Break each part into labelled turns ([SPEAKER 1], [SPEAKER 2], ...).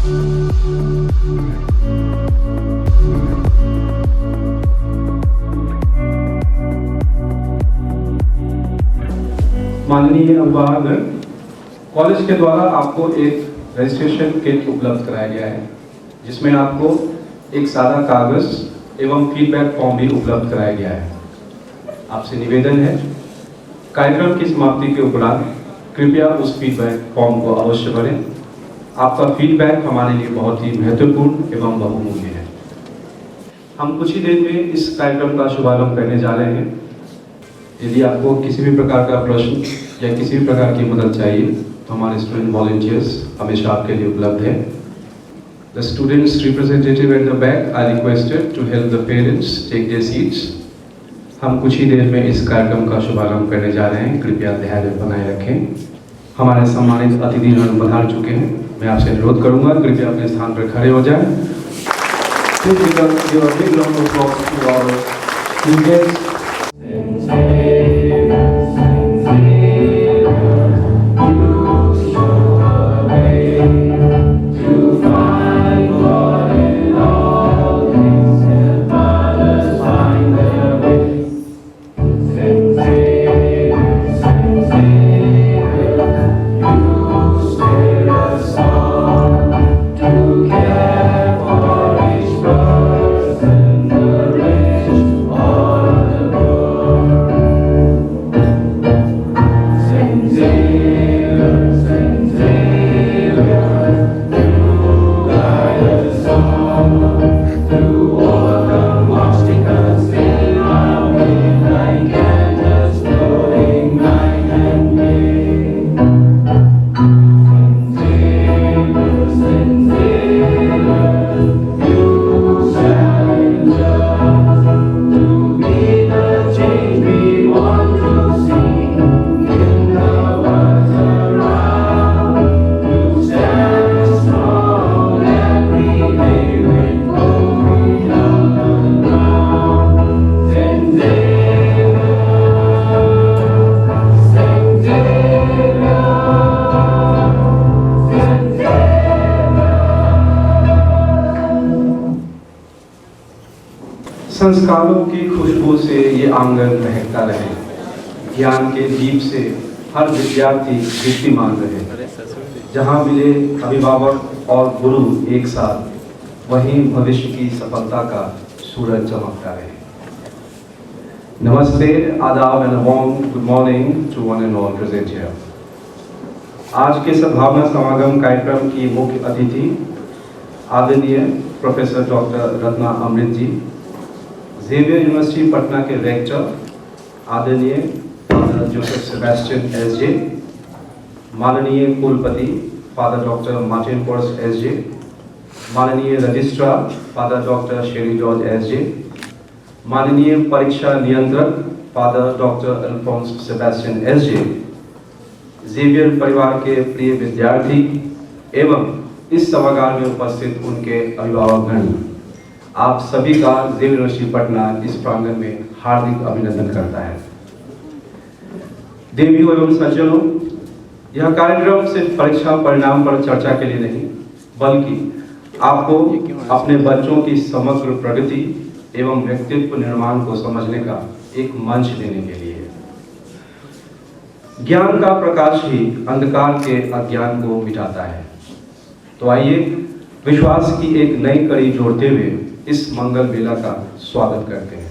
[SPEAKER 1] माननीय अभिभावक, कॉलेज के द्वारा आपको एक रजिस्ट्रेशन किट उपलब्ध कराया गया है, जिसमें आपको एक सादा कागज एवं फीडबैक फॉर्म भी उपलब्ध कराया गया है। आपसे निवेदन है, कार्यक्रम की समाप्ति के उपरांत कृपया उस फीडबैक फॉर्म को अवश्य भरें। आपका फीडबैक हमारे लिए बहुत ही महत्वपूर्ण एवं बहुमूल्य है। हम कुछ ही देर में इस कार्यक्रम का शुभारंभ करने जा रहे हैं। यदि आपको किसी भी प्रकार का प्रश्न या किसी भी प्रकार की मदद चाहिए तो हमारे स्टूडेंट वॉलंटियर्स हमेशा आपके लिए उपलब्ध है। The students representative at the back are requested to help the parents take their seats. हम कुछ ही देर में इस कार्यक्रम का शुभारंभ करने जा रहे हैं, कृपया धैर्य बनाए रखें। हमारे सम्मानित अतिथिगण पधार चुके हैं। मैं आपसे अनुरोध करूंगा, कृपया अपने स्थान पर खड़े हो जाएं। Please give a big round of applause to our speakers. संस्कारों की खुशबू से ये आंगन महकता रहे, ज्ञान के दीप से हर विद्यार्थी दीप्तिमान रहे। जहाँ मिले अभिभावक और गुरु एक साथ, वहीं भविष्य की सफलता का सूरज चमकता रहे। नमस्ते, आदाब and warm good morning to one and all present here. आज के सद्भावना समागम कार्यक्रम की मुख्य अतिथि आदरणीय professor doctor Ratna Amrit ji, Xavier University Patna के रेक्टर आदरणीय फादर जोसेफ सेबेस्टियन एसजे, माननीय कुलपति father doctor Martin Porus SJ, माननीय रजिस्ट्रार फादर डॉक्टर शेरी जॉर्ज एसजे, माननीय परीक्षा नियंत्रक father doctor Alphonse Sebastian SJ, Xavier परिवार के प्रिय विद्यार्थी एवं इस सभागार में उपस्थित उनके अभिभावकगण, आप सभी का जेवियर यूनिवर्सिटी पटना इस प्रांगण में हार्दिक अभिनंदन करता है। देवियों एवं सज्जनों, यह कार्यक्रम सिर्फ परीक्षा परिणाम पर चर्चा के लिए नहीं, बल्कि आपको अपने बच्चों की समग्र प्रगति एवं व्यक्तित्व निर्माण को समझने का एक मंच देने के लिए है। ज्ञान का प्रकाश ही अंधकार के अज्ञान को मिटाता है। तो आइए विश्वास की एक नई कड़ी जोड़ते हुए इस मंगल बेला का स्वागत करते हैं।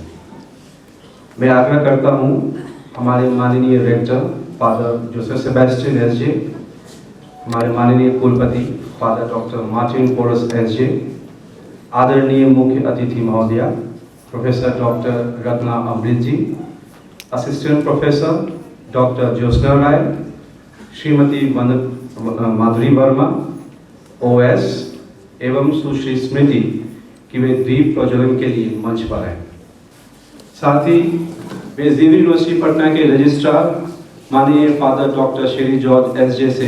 [SPEAKER 1] मैं आग्रह करता हूं हमारे माननीय rector father Joseph Sebastian SJ, हमारे माननीय कुलपति father doctor Martin Porus SJ, आदरणीय मुख्य अतिथि महोदया professor doctor Ratna Amrit ji, assistant professor doctor Jyotsna Rai, Shrimati Madhuri Verma OS एवं सुश्री स्मृति कि वे दीप प्रज्वलन के लिए मंच पर आए। साथ ही मैं जेवियर यूनिवर्सिटी पटना के रजिस्ट्रार माननीय फादर डॉक्टर शेरी जॉर्ज एसजे से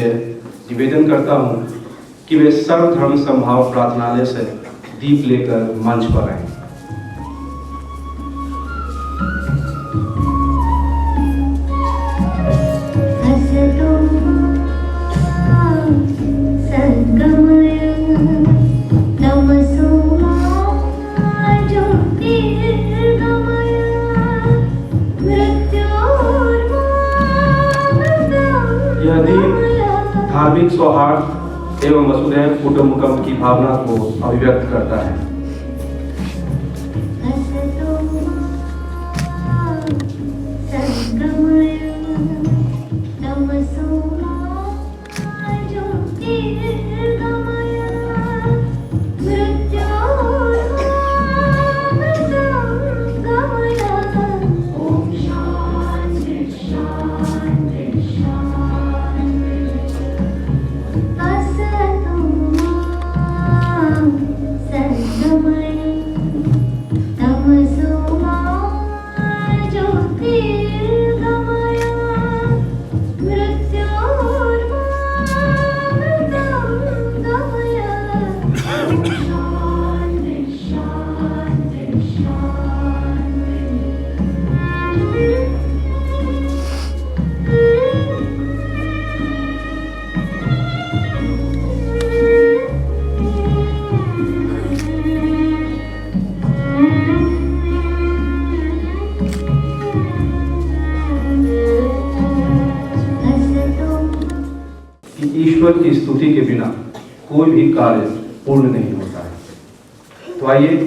[SPEAKER 1] निवेदन करता हूं कि वे सर्वधर्म समभाव प्रार्थनालय से दीप लेकर मंच पर आए।
[SPEAKER 2] सद्गमय
[SPEAKER 1] यह दिन धार्मिक सौहार्द एवं वसुधैव कुटुंबकम की भावना को अभिव्यक्त करता है। ईश्वर की स्तुति के बिना कोई भी कार्य पूर्ण नहीं होता है। तो आइए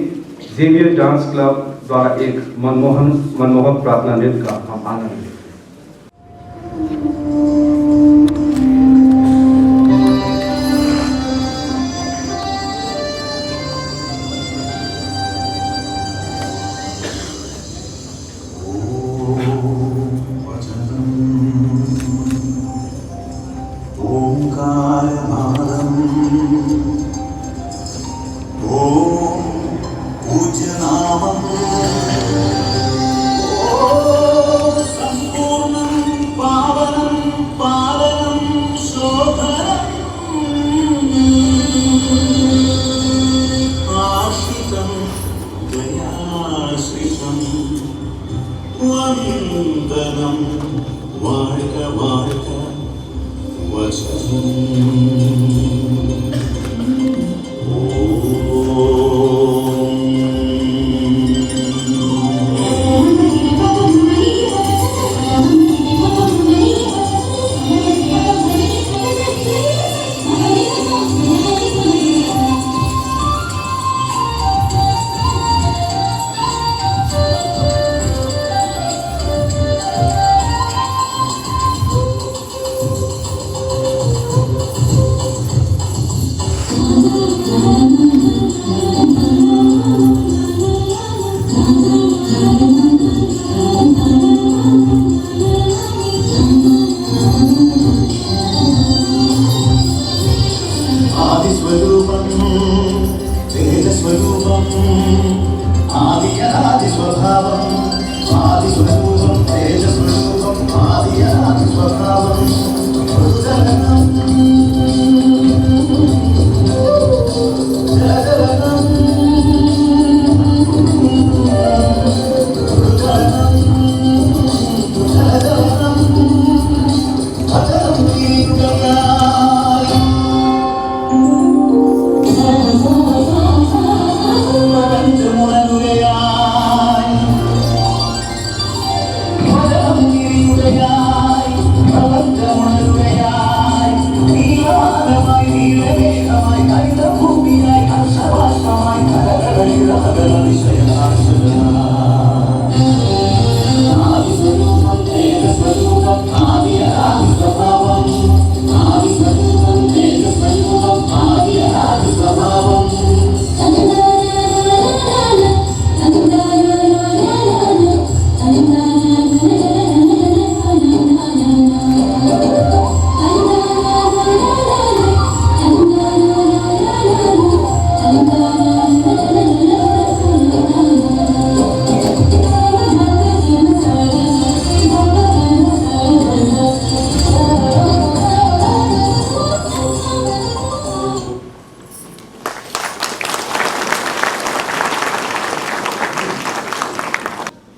[SPEAKER 1] जेवियर डांस क्लब द्वारा एक मनमोहक प्रार्थना नृत्य का हम आनंद लें।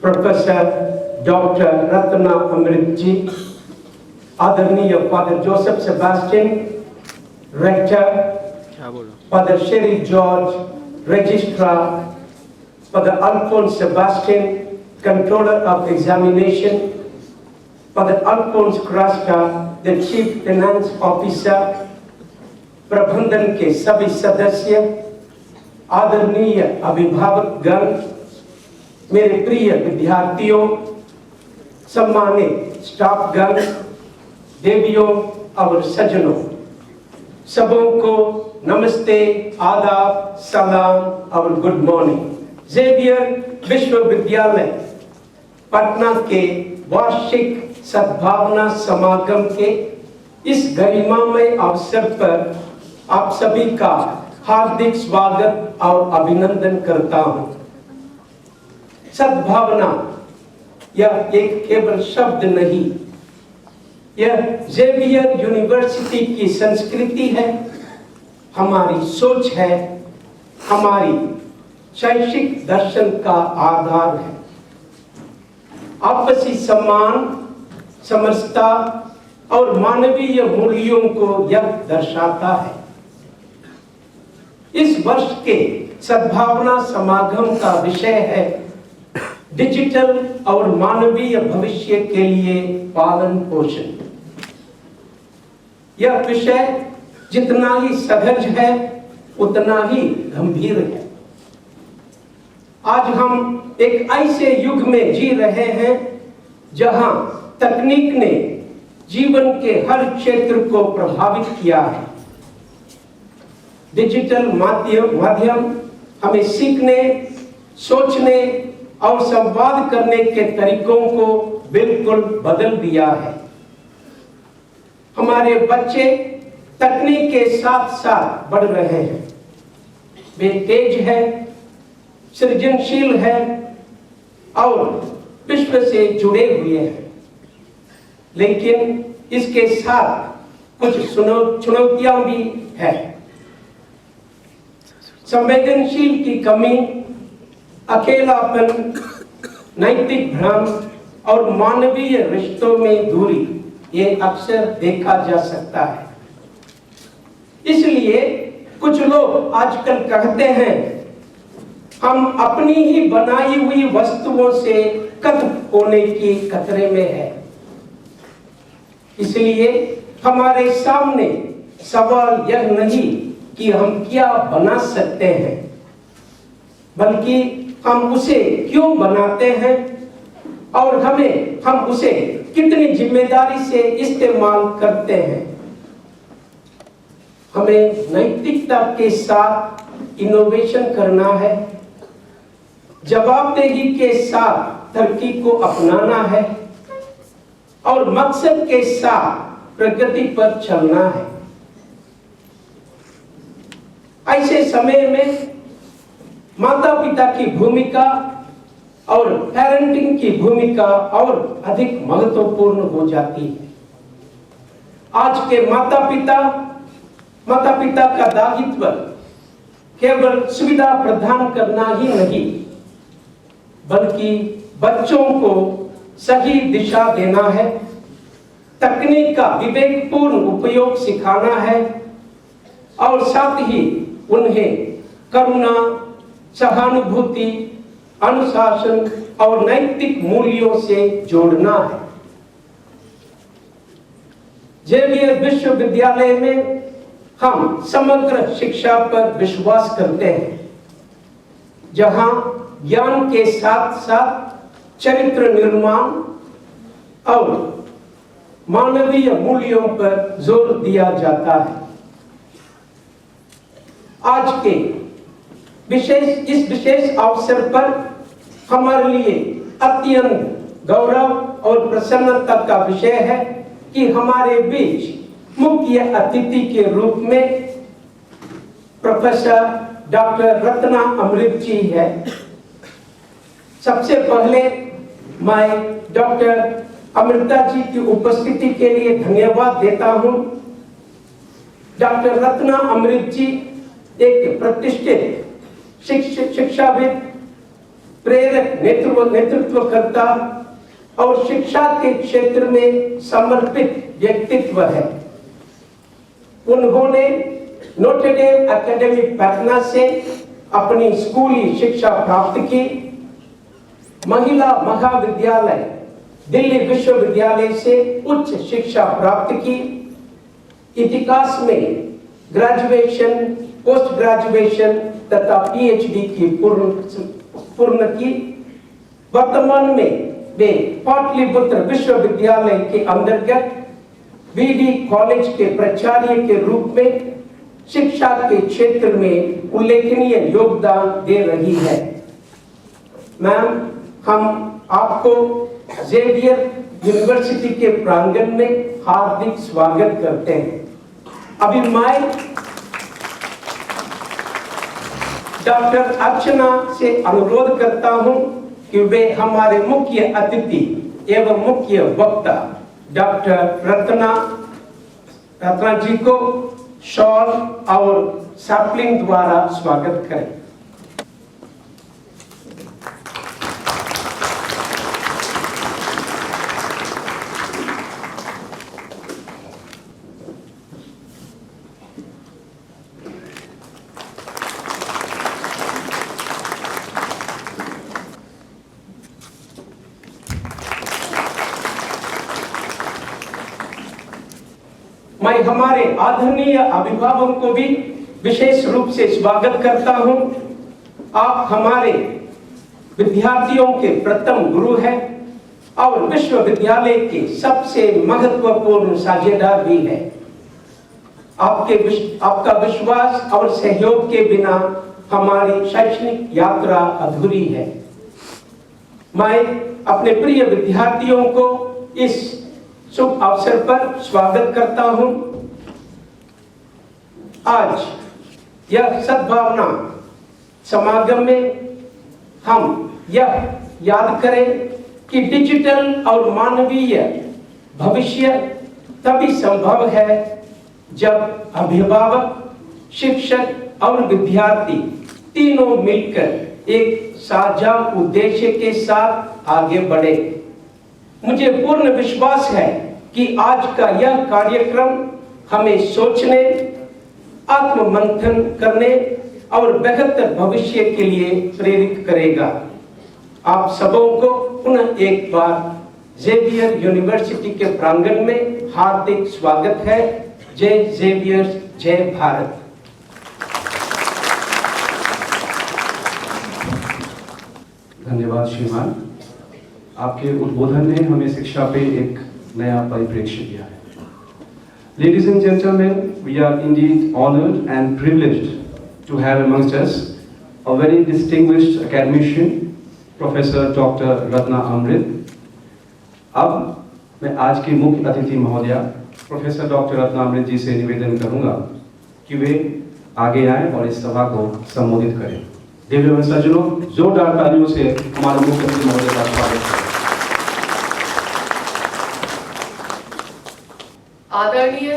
[SPEAKER 2] Professor Dr. Ratna Amritji, Adharniya Father Joseph Sebastian, Rector, Father Sherry George, Registrar, Father Alphonse Sebastian, Controller of Examination, Father Alphonse Kraska, the chief finance officer, प्रबंधन के सभी सदस्य, आदरणीय अभिभावकगण, मेरे प्रिय विद्यार्थियों, सम्मानित स्टाफगण, देवियों और सज्जनों, सबों को नमस्ते, आदाब, सलाम और गुड मॉर्निंग। जेवियर विश्वविद्यालय पटना के वार्षिक सद्भावना समागम के इस गरिमामय अवसर पर आप सभी का हार्दिक स्वागत और अभिनंदन करता हूं। सद्भावना यह एक केवल शब्द नहीं, यह जेवियर यूनिवर्सिटी की संस्कृति है, हमारी सोच है, हमारी शैक्षिक दर्शन का आधार है। आपसी सम्मान, समरसता और मानवीय मूल्यों को यह दर्शाता है। इस वर्ष के सद्भावना समागम का विषय है डिजिटल और मानवीय भविष्य के लिए पालन पोषण। यह विषय जितना ही सहज है उतना ही गंभीर है। आज हम एक ऐसे युग में जी रहे हैं जहां तकनीक ने जीवन के हर क्षेत्र को प्रभावित किया है। डिजिटल माध्यम हमें सीखने, सोचने और संवाद करने के तरीकों को बिल्कुल बदल दिया है। हमारे बच्चे तकनीक के साथ साथ बढ़ रहे हैं। वे तेज है, सृजनशील है और विश्व से जुड़े हुए हैं, लेकिन इसके साथ कुछ चुनौतियां भी है। संवेदनशील की कमी, अकेलापन, नैतिक भ्रम और मानवीय रिश्तों में दूरी, ये अक्सर देखा जा सकता है। इसलिए कुछ लोग आजकल कहते हैं हम अपनी ही बनाई हुई वस्तुओं से कद होने की खतरे में है। इसलिए हमारे सामने सवाल यह नहीं कि हम क्या बना सकते हैं, बल्कि हम उसे क्यों बनाते हैं और हम उसे कितनी जिम्मेदारी से इस्तेमाल करते हैं। हमें नैतिकता के साथ इनोवेशन करना है, जवाबदेही के साथ तरक्की को अपनाना है और मकसद के साथ प्रगति पर चलना है। ऐसे समय में माता पिता की भूमिका और पेरेंटिंग की भूमिका और अधिक महत्वपूर्ण हो जाती है। आज के माता पिता का दायित्व केवल सुविधा प्रदान करना ही नहीं, बल्कि बच्चों को सही दिशा देना है, तकनीक का विवेकपूर्ण उपयोग सिखाना है और साथ ही उन्हें करुणा, सहानुभूति, अनुशासन और नैतिक मूल्यों से जोड़ना है। जेवियर विश्वविद्यालय में हम समग्र शिक्षा पर विश्वास करते हैं, जहां ज्ञान के साथ साथ चरित्र निर्माण और मानवीय मूल्यों पर जोर दिया जाता है। आज के इस विशेष अवसर पर हमारे लिए अत्यंत गौरव और प्रसन्नता का विषय है कि हमारे बीच मुख्य अतिथि के रूप में प्रोफेसर डॉक्टर रत्ना अमृत जी है। सबसे पहले मैं डॉक्टर अमृता जी की उपस्थिति के लिए धन्यवाद देता हूं। डॉक्टर रत्ना अमृत जी एक प्रतिष्ठित शिक्षाविद, प्रेरक नेतृत्वकर्ता और शिक्षा के क्षेत्र में समर्पित व्यक्तित्व है। उन्होंने नोटर डेम एकेडमी पटना से अपनी स्कूली शिक्षा प्राप्त की। महिला महाविद्यालय दिल्ली विश्वविद्यालय से उच्च शिक्षा प्राप्त की। इतिहास में ग्रेजुएशन, पोस्ट ग्रेजुएशन तथा पीएचडी की पूर्ण की। वर्तमान में वे पाटलिपुत्र विश्वविद्यालय के अंतर्गत बीडी कॉलेज के प्राचार्य के रूप में शिक्षा के क्षेत्र में उल्लेखनीय योगदान दे रही है। मैम, हम आपको जेवियर यूनिवर्सिटी के प्रांगण में हार्दिक स्वागत करते हैं। अभी मैं डॉक्टर अर्चना से अनुरोध करता हूं कि वे हमारे मुख्य अतिथि एवं मुख्य वक्ता डॉक्टर रत्ना जी को शॉल और सैपलिंग द्वारा स्वागत करें। मैं हमारे आदरणीय अभिभावकों को भी विशेष रूप से स्वागत करता हूं। आप हमारे विद्यार्थियों के प्रथम गुरु हैं और विश्वविद्यालय के सबसे महत्वपूर्ण साझेदार भी हैं। आपका विश्वास और सहयोग के बिना हमारी शैक्षणिक यात्रा अधूरी है। मैं अपने प्रिय विद्यार्थियों को इस शुभ अवसर पर स्वागत करता हूं। आज यह सद्भावना समागम में हम यह याद करें कि डिजिटल और मानवीय भविष्य तभी संभव है जब अभिभावक, शिक्षक और विद्यार्थी तीनों मिलकर एक साझा उद्देश्य के साथ आगे बढ़े। मुझे पूर्ण विश्वास है कि आज का यह कार्यक्रम हमें सोचने, आत्ममंथन करने और बेहतर भविष्य के लिए प्रेरित करेगा। आप सबों को पुनः एक बार जेवियर यूनिवर्सिटी के प्रांगण में हार्दिक स्वागत है। जय जेवियर, जय भारत।
[SPEAKER 1] धन्यवाद श्रीमान। आपके उद्बोधन ने हमें शिक्षा पे एक नया परिप्रेक्ष्य दिया है। Ladies and gentlemen, we are indeed honored and privileged to have amongst us a very distinguished academician, Professor Dr. Ratna Amrit. अब मैं आज की मुख्य अतिथि महोदया प्रोफेसर डॉक्टर रत्ना अमृत जी से निवेदन करूंगा कि वे आगे आएं और इस सभा को संबोधित करें। देवी सज्जनों, जोरदार तालियों से हमारे मुख्य अतिथि महोदय का स्वागत करें।
[SPEAKER 3] आदरणीय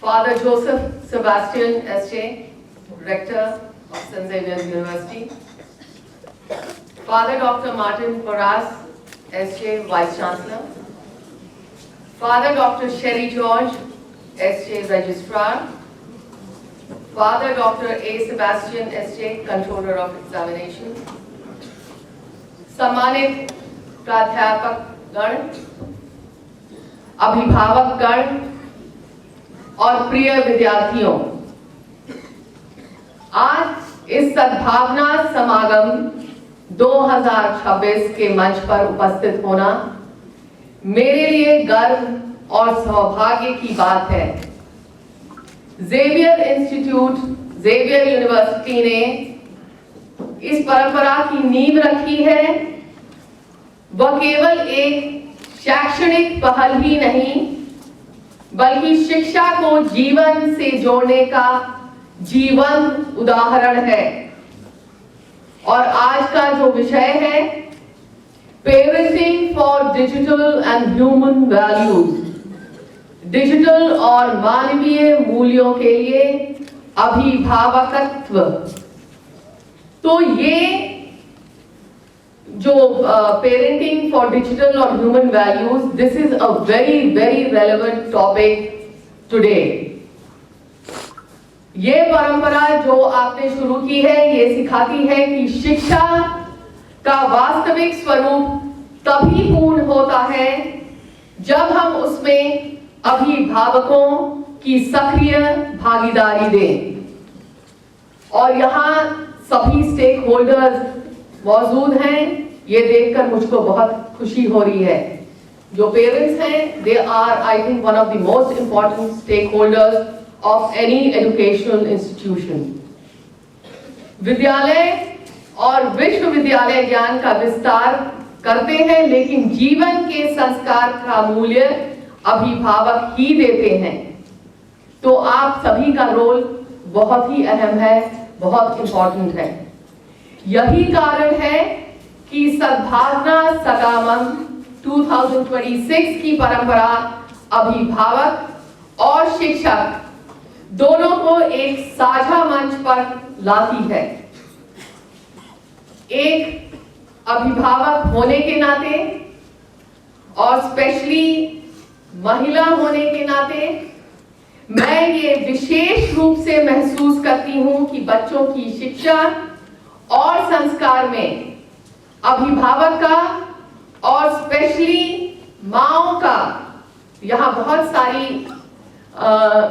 [SPEAKER 3] Father Joseph Sebastian S.J., Rector of St. Xavier's University, Father Dr. Martin Porras, S.J., Vice Chancellor, Father Dr. Sherry George, S.J., Registrar, Father Dr. A. Sebastian S.J., Controller of Examination, सम्मानित प्राध्यापक गण, अभिभावक गण और प्रिय विद्यार्थियों, आज इस सद्भावना समागम 2026 के मंच पर उपस्थित होना मेरे लिए गर्व और सौभाग्य की बात है। जेवियर इंस्टीट्यूट, जेवियर यूनिवर्सिटी ने इस परंपरा की नींव रखी है। वह केवल एक शैक्षणिक पहल ही नहीं, बल्कि शिक्षा को जीवन से जोड़ने का जीवंत उदाहरण है। और आज का जो विषय है, parenting for digital and human values, digital और मानवीय मूल्यों के लिए अभिभावकत्व। तो ये जो पेरेंटिंग फॉर डिजिटल और human values, this is a very very relevant topic today. ये परंपरा जो आपने शुरू की है, ये सिखाती है कि शिक्षा का वास्तविक स्वरूप तभी पूर्ण होता है जब हम उसमें अभिभावकों की सक्रिय भागीदारी दें। और यहाँ सभी स्टेक होल्डर्स मौजूद हैं, ये देखकर मुझको बहुत खुशी हो रही है। जो पेरेंट्स हैं, they are I think one of the most important stakeholders of any educational institution. विद्यालय और विश्वविद्यालय ज्ञान का विस्तार करते हैं, लेकिन जीवन के संस्कार का मूल्य अभिभावक ही देते हैं। तो आप सभी का रोल बहुत ही अहम है, बहुत इंपॉर्टेंट है। यही कारण है कि सद्भावना सगामम 2026 की परंपरा अभिभावक और शिक्षक दोनों को एक साझा मंच पर लाती है। एक अभिभावक होने के नाते और स्पेशली महिला होने के नाते मैं ये विशेष रूप से महसूस करती हूं कि बच्चों की शिक्षा और संस्कार में अभिभावक का और स्पेशली माओं का, यहाँ बहुत सारी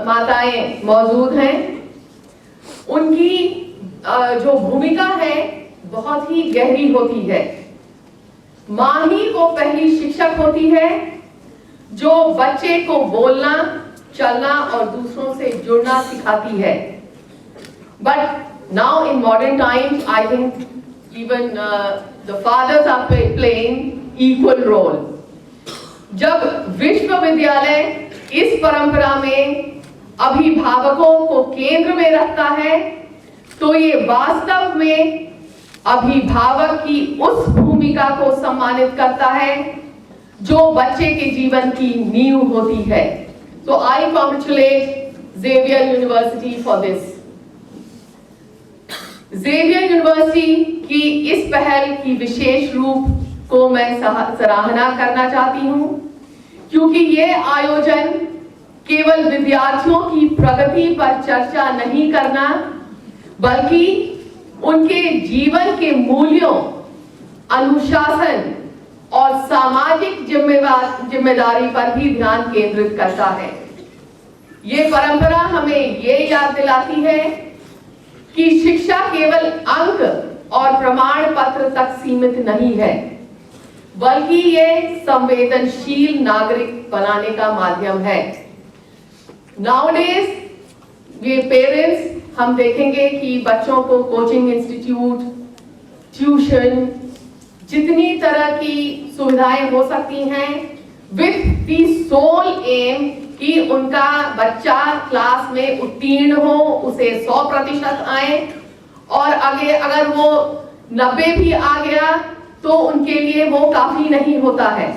[SPEAKER 3] माताएं मौजूद हैं, उनकी जो भूमिका है बहुत ही गहरी होती है। माँ ही वो पहली शिक्षक होती है जो बच्चे को बोलना, चलना और दूसरों से जुड़ना सिखाती है। But now in modern times I think even the fathers are playing equal role. जब विश्वविद्यालय इस परंपरा में अभिभावकों को केंद्र में रखता है, तो ये वास्तव में अभिभावक की उस भूमिका को सम्मानित करता है जो बच्चे के जीवन की नींव होती है। So I congratulate Xavier University for this. Xavier University की इस पहल की विशेष रूप को मैं सराहना करना चाहती हूँ, क्योंकि ये आयोजन केवल विद्यार्थियों की प्रगति पर चर्चा नहीं करना, बल्कि उनके जीवन के मूल्यों, अनुशासन और सामाजिक जिम्मेदारी पर भी ध्यान केंद्रित करता है। ये परंपरा हमें ये याद दिलाती है कि शिक्षा केवल अंक और प्रमाण पत्र तक सीमित नहीं है, बल्कि ये संवेदनशील नागरिक बनाने का माध्यम है। नाउडेज ये पेरेंट्स, हम देखेंगे कि बच्चों को कोचिंग इंस्टीट्यूट, ट्यूशन, जितनी तरह की सुविधाएं हो सकती हैं, विथ द सोल एम कि उनका बच्चा क्लास में उत्तीर्ण हो, उसे 100% आए, और अगर वो 90 भी आ गया तो उनके लिए वो काफी नहीं होता है।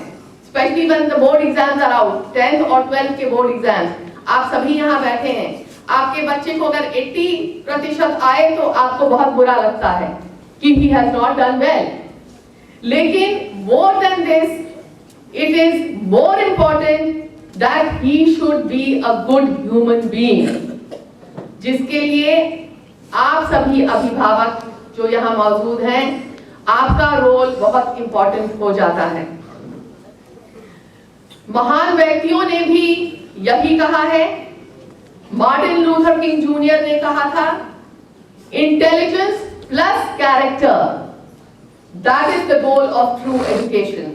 [SPEAKER 3] Specially when the board exams are out, 10th और 12th के बोर्ड एग्जाम, आप सभी यहाँ बैठे हैं, आपके बच्चे को अगर 80% आए तो आपको बहुत बुरा लगता है कि he has not done well। लेकिन more than this, it is more important that he should be a good human being, जिसके लिए आप सभी अभिभावक जो यहाँ मौजूद हैं, आपका रोल बहुत इंपॉर्टेंट हो जाता है। महान व्यक्तियों ने भी यही कहा है। मार्टिन लूथर किंग जूनियर ने कहा था, intelligence plus character, that is the goal of true education.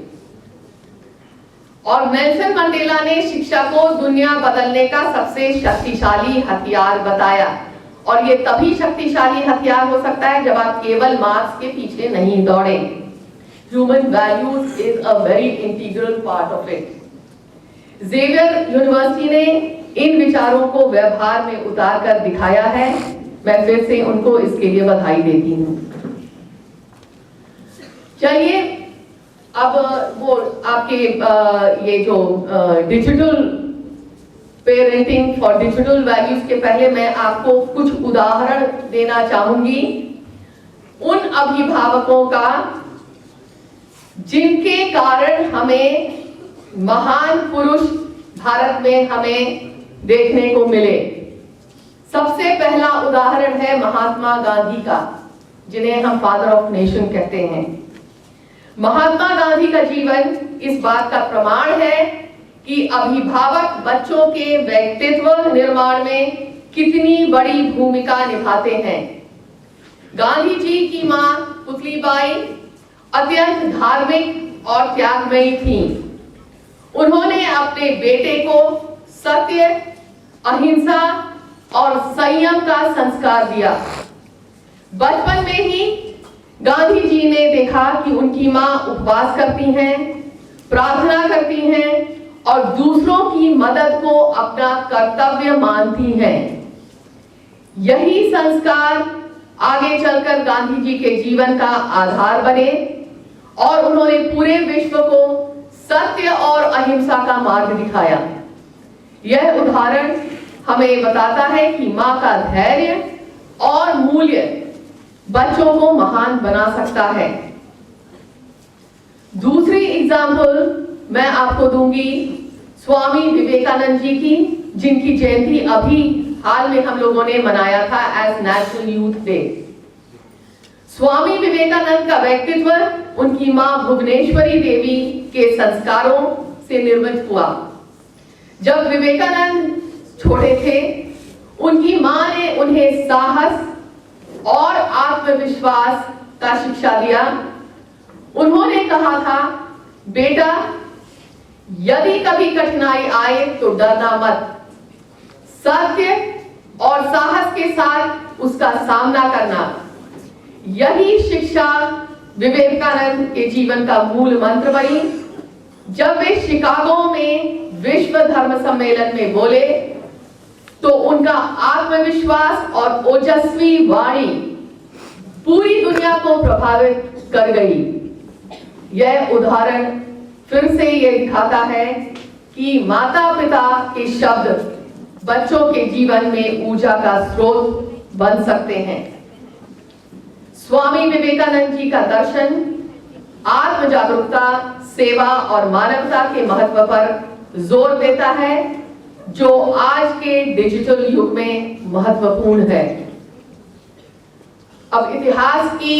[SPEAKER 3] और नेल्सन मंडेला ने शिक्षा को दुनिया बदलने का सबसे शक्तिशाली हथियार बताया, और ये तभी शक्तिशाली हथियार हो सकता है जब आप केवल मार्क्स के पीछे नहीं दौड़े। Human values is a very integral part of it. Xavier university ने इन विचारों को व्यवहार में उतार कर दिखाया है। मैं फिर से उनको इसके लिए बधाई देती हूँ। चलिए अब वो आपके ये जो digital parenting for digital values के पहले मैं आपको कुछ उदाहरण देना चाहूंगी उन अभिभावकों का जिनके कारण हमें महान पुरुष भारत में हमें देखने को मिले। सबसे पहला उदाहरण है महात्मा गांधी का, जिन्हें हम फादर ऑफ नेशन कहते हैं। महात्मा गांधी का जीवन इस बात का प्रमाण है कि अभिभावक बच्चों के व्यक्तित्व निर्माण में कितनी बड़ी भूमिका निभाते हैं। गांधी जी की मां पुतलीबाई अत्यंत धार्मिक और त्यागमयी थीं। उन्होंने अपने बेटे को सत्य, अहिंसा और संयम का संस्कार दिया। बचपन में ही गांधी जी ने देखा कि उनकी मां उपवास करती हैं, प्रार्थना करती हैं और दूसरों की मदद को अपना कर्तव्य मानती हैं। यही संस्कार आगे चलकर गांधी जी के जीवन का आधार बने और उन्होंने पूरे विश्व को सत्य और अहिंसा का मार्ग दिखाया। यह उदाहरण हमें बताता है कि मां का धैर्य और मूल्य बच्चों को महान बना सकता है। दूसरी एग्जाम्पल मैं आपको दूंगी स्वामी विवेकानंद जी की, जिनकी जयंती अभी हाल में हम लोगों ने मनाया था as national youth day. Swami Vivekananda का व्यक्तित्व उनकी मां भुवनेश्वरी देवी के संस्कारों से निर्मित हुआ। जब विवेकानंद छोटे थे, उनकी मां ने उन्हें साहस और आत्मविश्वास का शिक्षा दिया। उन्होंने कहा था, बेटा यदि कभी कठिनाई आए तो डरना मत, सत्य और साहस के साथ उसका सामना करना। यही शिक्षा विवेकानंद के जीवन का मूल मंत्र बनी। जब वे शिकागो में विश्व धर्म सम्मेलन में बोले तो उनका आत्मविश्वास और ओजस्वी वाणी पूरी दुनिया को प्रभावित कर गई। यह उदाहरण फिर से यह दिखाता है कि माता पिता के शब्द बच्चों के जीवन में ऊर्जा का स्रोत बन सकते हैं। स्वामी विवेकानंद जी का दर्शन आत्म जागरूकता, सेवा और मानवता के महत्व पर जोर देता है, जो आज के डिजिटल युग में महत्वपूर्ण है। अब इतिहास की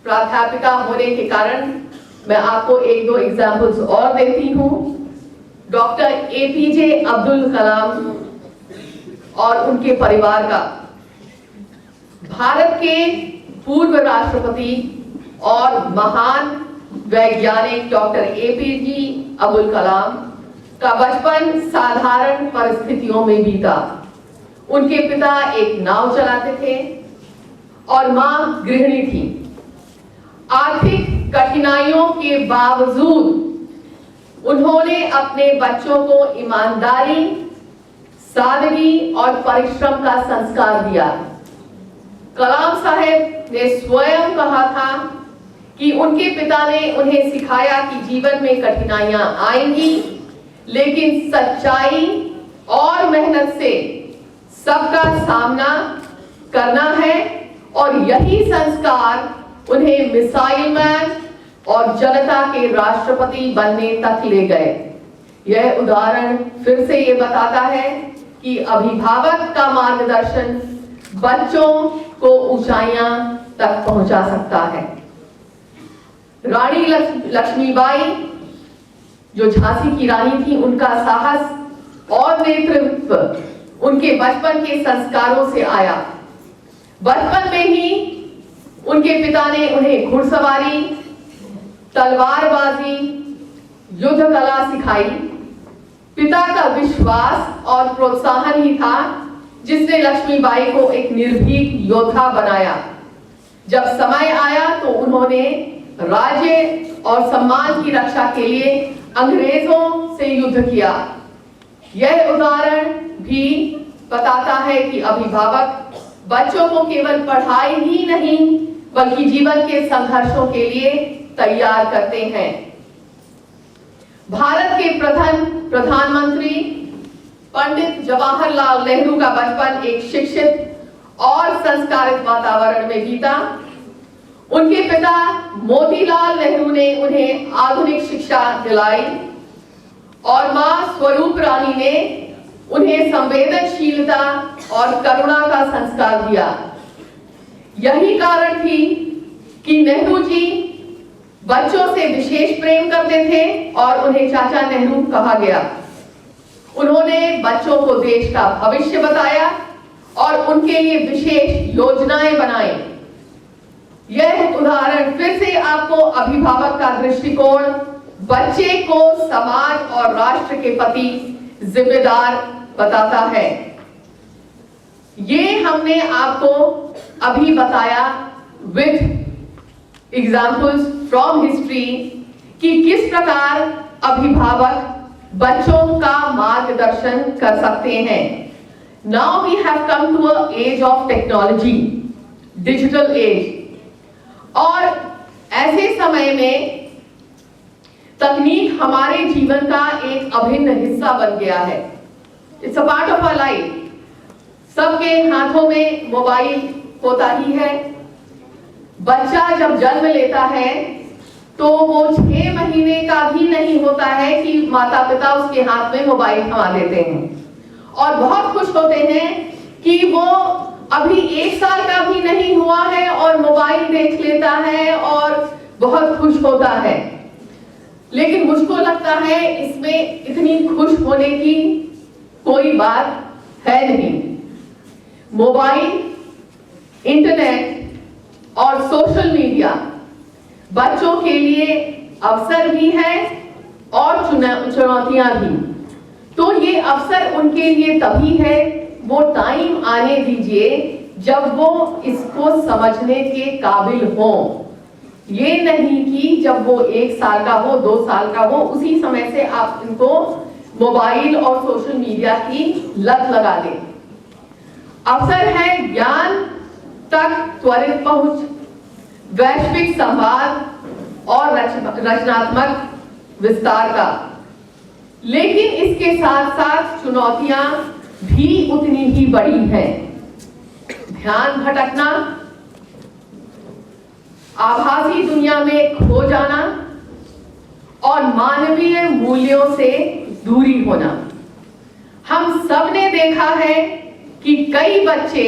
[SPEAKER 3] प्राध्यापिका होने के कारण मैं आपको एक दो एग्जाम्पल्स और देती हूं। डॉक्टर एपीजे अब्दुल कलाम और उनके परिवार का। भारत के पूर्व राष्ट्रपति और महान वैज्ञानिक डॉक्टर एपीजे अब्दुल कलाम का बचपन साधारण परिस्थितियों में बीता। उनके पिता एक नाव चलाते थे और मां गृहिणी थी। आर्थिक कठिनाइयों के बावजूद उन्होंने अपने बच्चों को ईमानदारी, सादगी और परिश्रम का संस्कार दिया। कलाम साहब ने स्वयं कहा था कि उनके पिता ने उन्हें सिखाया कि जीवन में कठिनाइयां आएंगी, लेकिन सच्चाई और मेहनत से सबका सामना करना है। और यही संस्कार उन्हें मिसाइल मैन और जनता के राष्ट्रपति बनने तक ले गए। यह उदाहरण फिर से ये बताता है कि अभिभावक का मार्गदर्शन बच्चों को ऊंचाइयां तक पहुंचा सकता है। रानी लक्ष्मीबाई जो झांसी की रानी थी, उनका साहस और नेतृत्व उनके बचपन के संस्कारों से आया। बचपन में ही उनके पिता ने उन्हें घुड़सवारी, तलवारबाजी, युद्ध कला सिखाई। पिता का विश्वास और प्रोत्साहन ही था जिसने लक्ष्मीबाई को एक निर्भीक योद्धा बनाया। जब समय आया तो उन्होंने राज्य और सम्मान की रक्षा के लिए अंग्रेजों से युद्ध किया। यह उदाहरण भी बताता है कि अभिभावक बच्चों को केवल पढ़ाई ही नहीं बल्कि जीवन के संघर्षों के लिए तैयार करते हैं। भारत के प्रथम प्रधानमंत्री पंडित जवाहरलाल नेहरू का बचपन एक शिक्षित और संस्कारित वातावरण में बीता। उनके पिता मोतीलाल नेहरू ने उन्हें आधुनिक शिक्षा दिलाई और मां स्वरूप रानी ने उन्हें संवेदनशीलता और करुणा का संस्कार दिया। यही कारण थी कि नेहरू जी बच्चों से विशेष प्रेम करते थे और उन्हें चाचा नेहरू कहा गया। उन्होंने बच्चों को देश का भविष्य बताया और उनके लिए विशेष योजनाएं बनाई। यह उदाहरण फिर से आपको अभिभावक का दृष्टिकोण बच्चे को समाज और राष्ट्र के प्रति जिम्मेदार बताता है। ये हमने आपको अभी बताया विद एग्जाम्पल्स फ्रॉम हिस्ट्री कि किस प्रकार अभिभावक बच्चों का मार्गदर्शन कर सकते हैं। Now we have come to a age of technology, digital age, और ऐसे समय में तकनीक हमारे जीवन का एक अभिन्न हिस्सा बन गया है। It's a part of our life. सबके हाथों में मोबाइल होता ही है। बच्चा जब जन्म लेता है तो वो 6 महीने का भी नहीं होता है कि माता पिता उसके हाथ में मोबाइल थमा देते हैं और बहुत खुश होते हैं कि वो अभी 1 साल का भी नहीं हुआ है और मोबाइल देख लेता है और बहुत खुश होता है। लेकिन मुझको लगता है इसमें इतनी खुश होने की कोई बात है नहीं। मोबाइल, इंटरनेट और सोशल मीडिया बच्चों के लिए अवसर भी है और चुनौतियां भी। तो ये अवसर उनके लिए तभी है, वो टाइम आने दीजिए जब वो इसको समझने के काबिल हो। ये नहीं कि जब वो 1 साल का हो, 2 साल का हो, उसी समय से आप इनको मोबाइल और सोशल मीडिया की लत लगा दें। अवसर है ज्ञान तक त्वरित पहुंच, वैश्विक संवाद और रचनात्मक विस्तार का। लेकिन इसके साथ साथ चुनौतियां भी उतनी ही बड़ी हैं। ध्यान भटकना, आभासी दुनिया में खो जाना और मानवीय मूल्यों से दूरी होना। हम सब ने देखा है कि कई बच्चे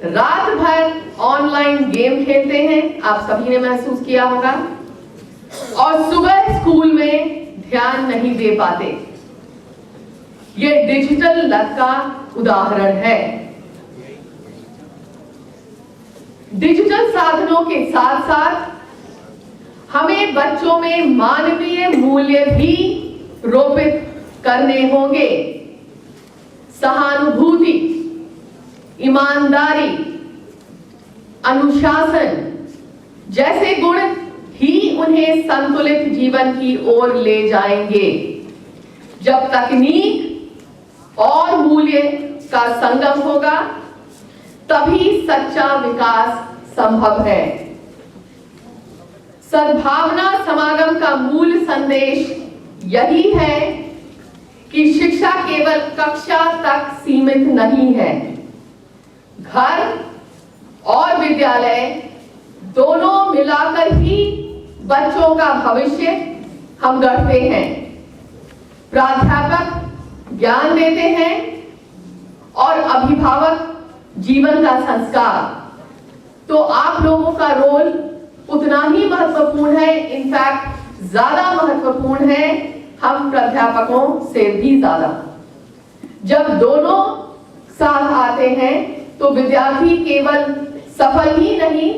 [SPEAKER 3] रात भर ऑनलाइन गेम खेलते हैं, आप सभी ने महसूस किया होगा, और सुबह स्कूल में ध्यान नहीं दे पाते। ये डिजिटल लत का उदाहरण है। डिजिटल साधनों के साथ साथ हमें बच्चों में मानवीय मूल्य भी रोपित करने होंगे। सहानुभूति, ईमानदारी, अनुशासन जैसे गुण ही उन्हें संतुलित जीवन की ओर ले जाएंगे। जब तकनीक और मूल्य का संगम होगा तभी सच्चा विकास संभव है। सद्भावना समागम का मूल संदेश यही है कि शिक्षा केवल कक्षा तक सीमित नहीं है। घर और विद्यालय दोनों मिलाकर ही बच्चों का भविष्य हम गढ़ते हैं। प्राध्यापक ज्ञान देते हैं और अभिभावक जीवन का संस्कार। तो आप लोगों का रोल उतना ही महत्वपूर्ण है, इनफैक्ट ज्यादा महत्वपूर्ण है, हम प्राध्यापकों से भी ज्यादा। जब दोनों साथ आते हैं तो विद्यार्थी केवल सफल ही नहीं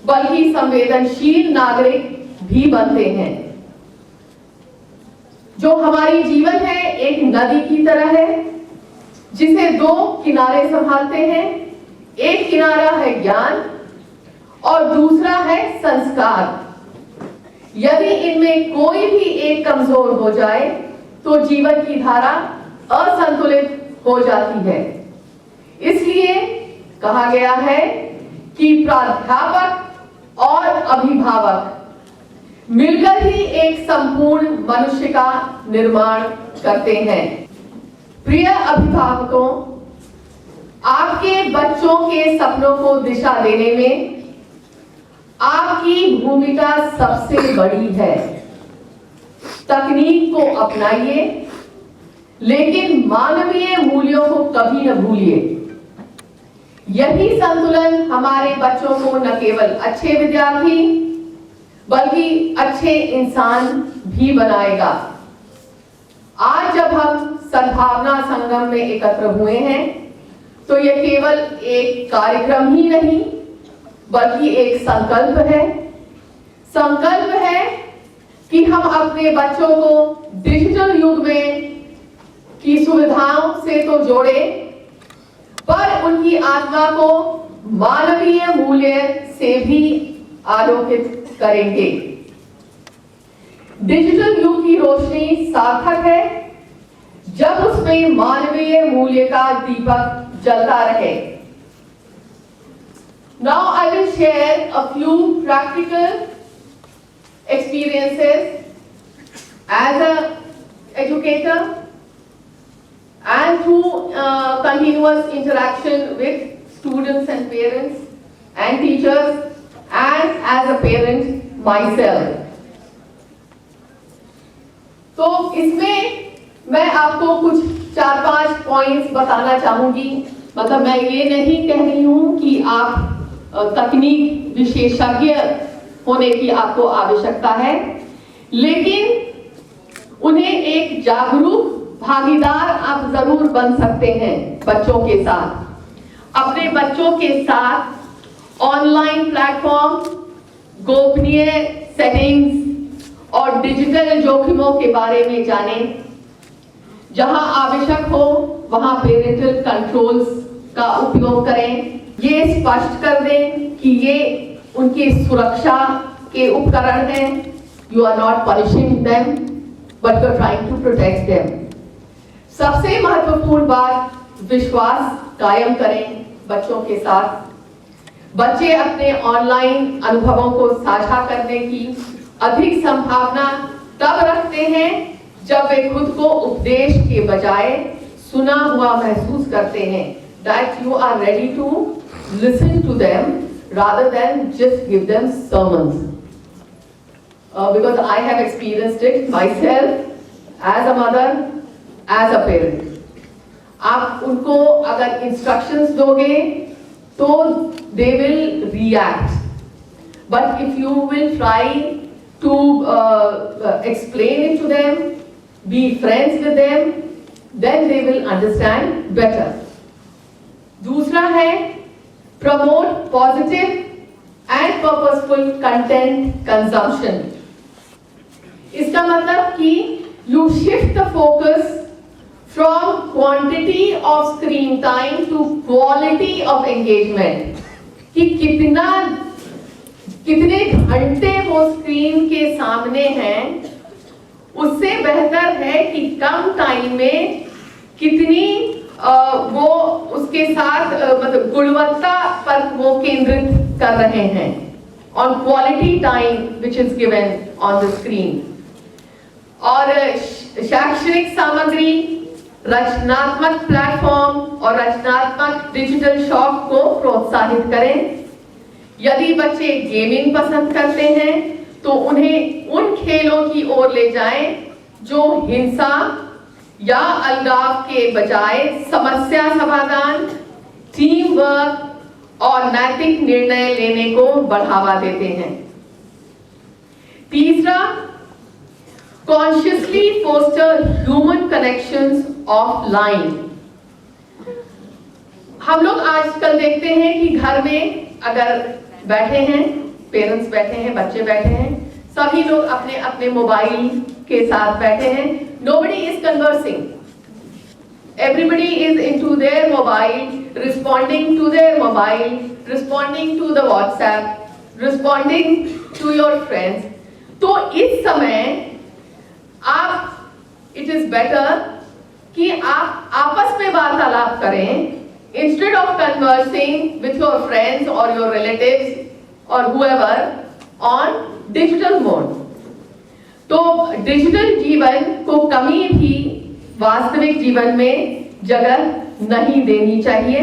[SPEAKER 3] बल्कि संवेदनशील नागरिक भी बनते हैं। जो हमारी जीवन है एक नदी की तरह है जिसे 2 किनारे संभालते हैं। एक किनारा है ज्ञान और दूसरा है संस्कार। यदि इनमें कोई भी एक कमजोर हो जाए तो जीवन की धारा असंतुलित हो जाती है। इसलिए कहा गया है कि प्राध्यापक और अभिभावक मिलकर ही एक संपूर्ण मनुष्य का निर्माण करते हैं। प्रिय अभिभावकों, आपके बच्चों के सपनों को दिशा देने में आपकी भूमिका सबसे बड़ी है। तकनीक को अपनाइए लेकिन मानवीय मूल्यों को कभी न भूलिए। यही संतुलन हमारे बच्चों को न केवल अच्छे विद्यार्थी बल्कि अच्छे इंसान भी बनाएगा। आज जब हम सद्भावना संगम में एकत्र हुए हैं तो यह केवल एक कार्यक्रम ही नहीं बल्कि एक संकल्प है। संकल्प है कि हम अपने बच्चों को डिजिटल युग में की सुविधाओं से तो जोड़े, पर उनकी आत्मा को मानवीय मूल्य से भी आलोकित करेंगे। डिजिटल युग की रोशनी सार्थक है जब उसमें मानवीय मूल्य का दीपक जलता रहे। Now I will share a few practical experiences as a educator and through continuous interaction with students and parents and teachers and as a parent myself. तो इसमें मैं आपको कुछ 4-5 पॉइंट्स बताना चाहूंगी। मतलब मैं ये नहीं कह रही हूं कि आप तकनीक विशेषज्ञ होने की आपको आवश्यकता है, लेकिन उन्हें एक जागरूक भागीदार आप जरूर बन सकते हैं बच्चों के साथ। अपने बच्चों के साथ ऑनलाइन प्लेटफॉर्म, गोपनीय सेटिंग्स और डिजिटल जोखिमों के बारे में जानें। जहां आवश्यक हो वहां पेरेंटल कंट्रोल्स का उपयोग करें। ये स्पष्ट कर दें कि ये उनकी सुरक्षा के उपकरण हैं। You are not punishing them but you are trying to protect them. सबसे महत्वपूर्ण बात, विश्वास कायम करें बच्चों के साथ। बच्चे अपने ऑनलाइन अनुभवों को साझा करने की अधिक संभावना तब रखते हैं जब वे खुद को उपदेश के बजाय सुना हुआ महसूस करते हैं। That you are ready to listen to them rather than just give them sermons. Because I have experienced it myself as a mother, as a parent. आप उनको अगर instructions दोगे तो they will react. But if you will try to explain it to them, be friends with them, then they will understand better. दूसरा है promote positive and purposeful content consumption. इसका मतलब कि you shift the focus from quantity of screen time to quality of engagement. कि कितने घंटे वो screen के सामने हैं, उससे बेहतर है कि कम टाइम में कितनी वो उसके साथ मतलब गुणवत्ता पर वो केंद्रित कर रहे हैं, on quality time which is given on the screen. और शैक्षणिक सामग्री, रचनात्मक प्लेटफॉर्म और रचनात्मक डिजिटल शौक को प्रोत्साहित करें। यदि बच्चे गेमिंग पसंद करते हैं तो उन्हें उन खेलों की ओर ले जाएं जो हिंसा या अलगाव के बजाय समस्या समाधान, टीम वर्क और नैतिक निर्णय लेने को बढ़ावा देते हैं। तीसरा, consciously foster human connections offline. हम लोग आजकल देखते हैं कि घर में अगर बैठे हैं, पेरेंट्स बैठे हैं, बच्चे बैठे हैं, सभी लोग अपने अपने मोबाइल के साथ बैठे हैं। Nobody is conversing. Everybody is into their mobile, responding to their mobile, responding to the WhatsApp, responding to your friends. तो इस समय it is better कि आप आपस में वार्तालाप करें instead of conversing with your friends or your relatives or whoever on digital mode. तो डिजिटल जीवन को कमी भी वास्तविक जीवन में जगह नहीं देनी चाहिए।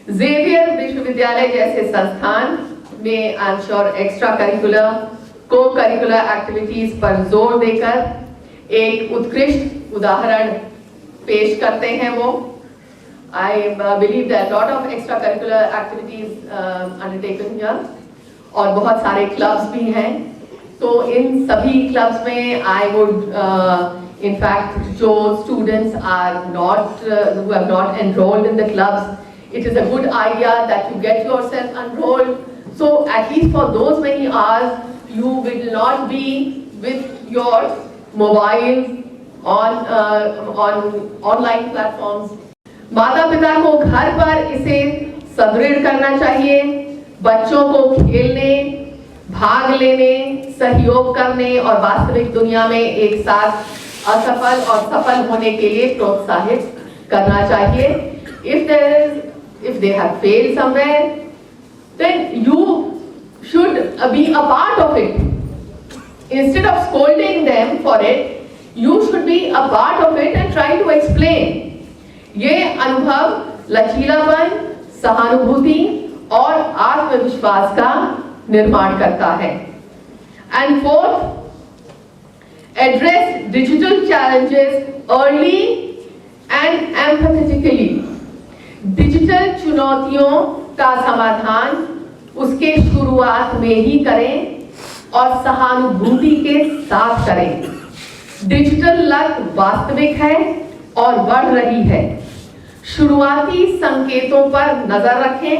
[SPEAKER 3] जेवियर विश्वविद्यालय जैसे संस्थान में I am sure extra curricular, को करिकुलर एक्टिविटीज पर जोर देकर एक उत्कृष्ट उदाहरण पेश करते हैं। वो I believe that lot of extra curricular activities undertaken here और बहुत सारे क्लब्स भी हैं तो इन सभी क्लब्स में आई वुड in fact, जो students are not who have not enrolled in the clubs, it is a good idea that you get yourself enrolled. So at least for those many hours, you will not be with your mobile on online platforms. माता पिता को घर पर इसे सुदृढ़ करना चाहिए, बच्चों को खेलने, भाग लेने, सहयोग करने और वास्तविक दुनिया में एक साथ असफल और सफल होने के लिए प्रोत्साहित करना चाहिए. If they have failed somewhere, then you should be a part of it. Instead of scolding them for it, you should be a part of it and try to explain. ये अनुभव लचीलापन, सहानुभूति और आत्मविश्वास का निर्माण करता है. And fourth, address digital challenges early and empathetically. Digital चुनौतियों का समाधान उसके शुरुआत में ही करें और सहानुभूति के साथ करें. डिजिटल लत वास्तविक है और बढ़ रही है. शुरुआती संकेतों पर नजर रखें,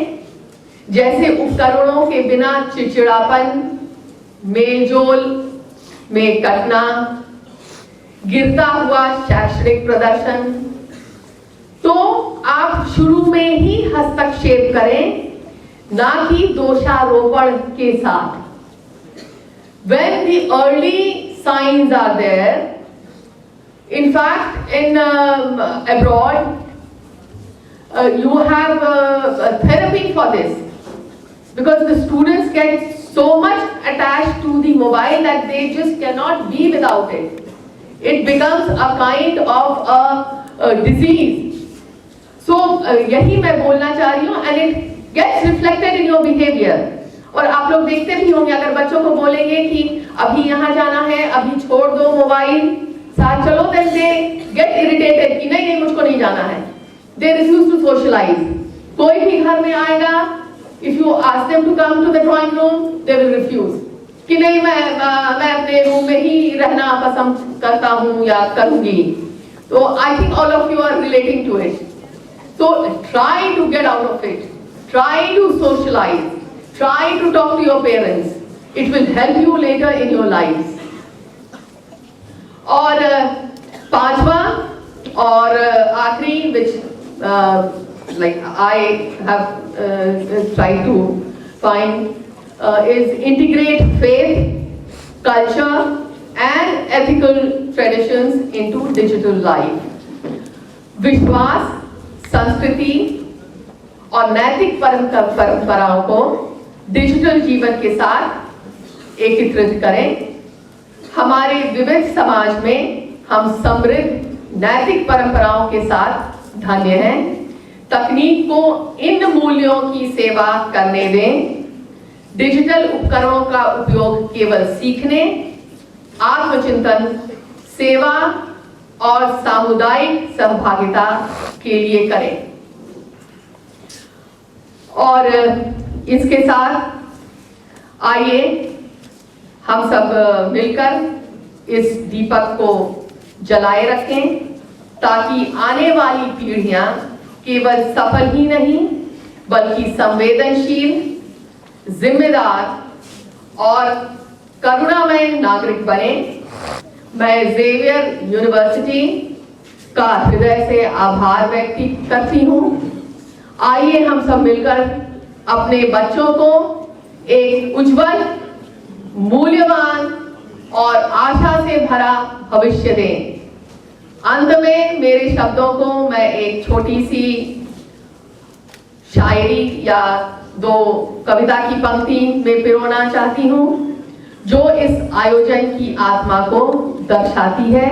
[SPEAKER 3] जैसे उपकरणों के बिना चिड़चिड़ापन, मेलजोल में कटना, गिरता हुआ शैक्षणिक प्रदर्शन. तो आप शुरू में ही हस्तक्षेप करें, ना कि दोषारोपण के साथ. When the early signs are there, in fact, in abroad, you have therapy for this, because the students get so much attached to the mobile that they just cannot be without it. It becomes a kind of a disease. So यही मैं बोलना चाह रही हूँ, and it gets reflected in your behavior. और आप लोग देखते भी होंगे, अगर बच्चों को बोलेंगे कि अभी यहाँ जाना है, अभी छोड़ दो मोबाइल, साथ चलो, then they get irritated कि नहीं मुझको नहीं जाना है. They refuse to socialize. कोई भी घर में आएगा, if you ask them to come to the drawing room, they will refuse. कि नहीं मैं अपने रूम में ही रहना पसंद करता हूँ या करूँगी. तो I think all of you are relating to it. So try to get out of it. Try to socialize. Try to talk to your parents. It will help you later in your lives. और पांचवा और आखिरी, which like I have tried to find, is integrate faith, culture and ethical traditions into digital life. विश्वास, संस्कृति और नैतिक परंपराओं को डिजिटल जीवन के साथ एकीकृत करें. हमारे विविध समाज में हम समृद्ध नैतिक परंपराओं के साथ धन्य हैं. तकनीक को इन मूल्यों की सेवा करने दें. डिजिटल उपकरणों का उपयोग केवल सीखने, आत्मचिंतन, सेवा और सामुदायिक सहभागिता के लिए करें. और इसके साथ आइए हम सब मिलकर इस दीपक को जलाए रखें, ताकि आने वाली पीढ़ियां केवल सफल ही नहीं बल्कि संवेदनशील, जिम्मेदार और करुणामय नागरिक बने. मैं ज़ेवियर यूनिवर्सिटी का हृदय से आभार व्यक्त करती हूँ. आइए हम सब मिलकर अपने बच्चों को एक उज्जवल, मूल्यवान और आशा से भरा भविष्य दें. अंत में मेरे शब्दों को मैं एक छोटी सी शायरी या दो कविता की पंक्ति में पिरोना चाहती हूँ, जो इस आयोजन की आत्मा को दर्शाती है.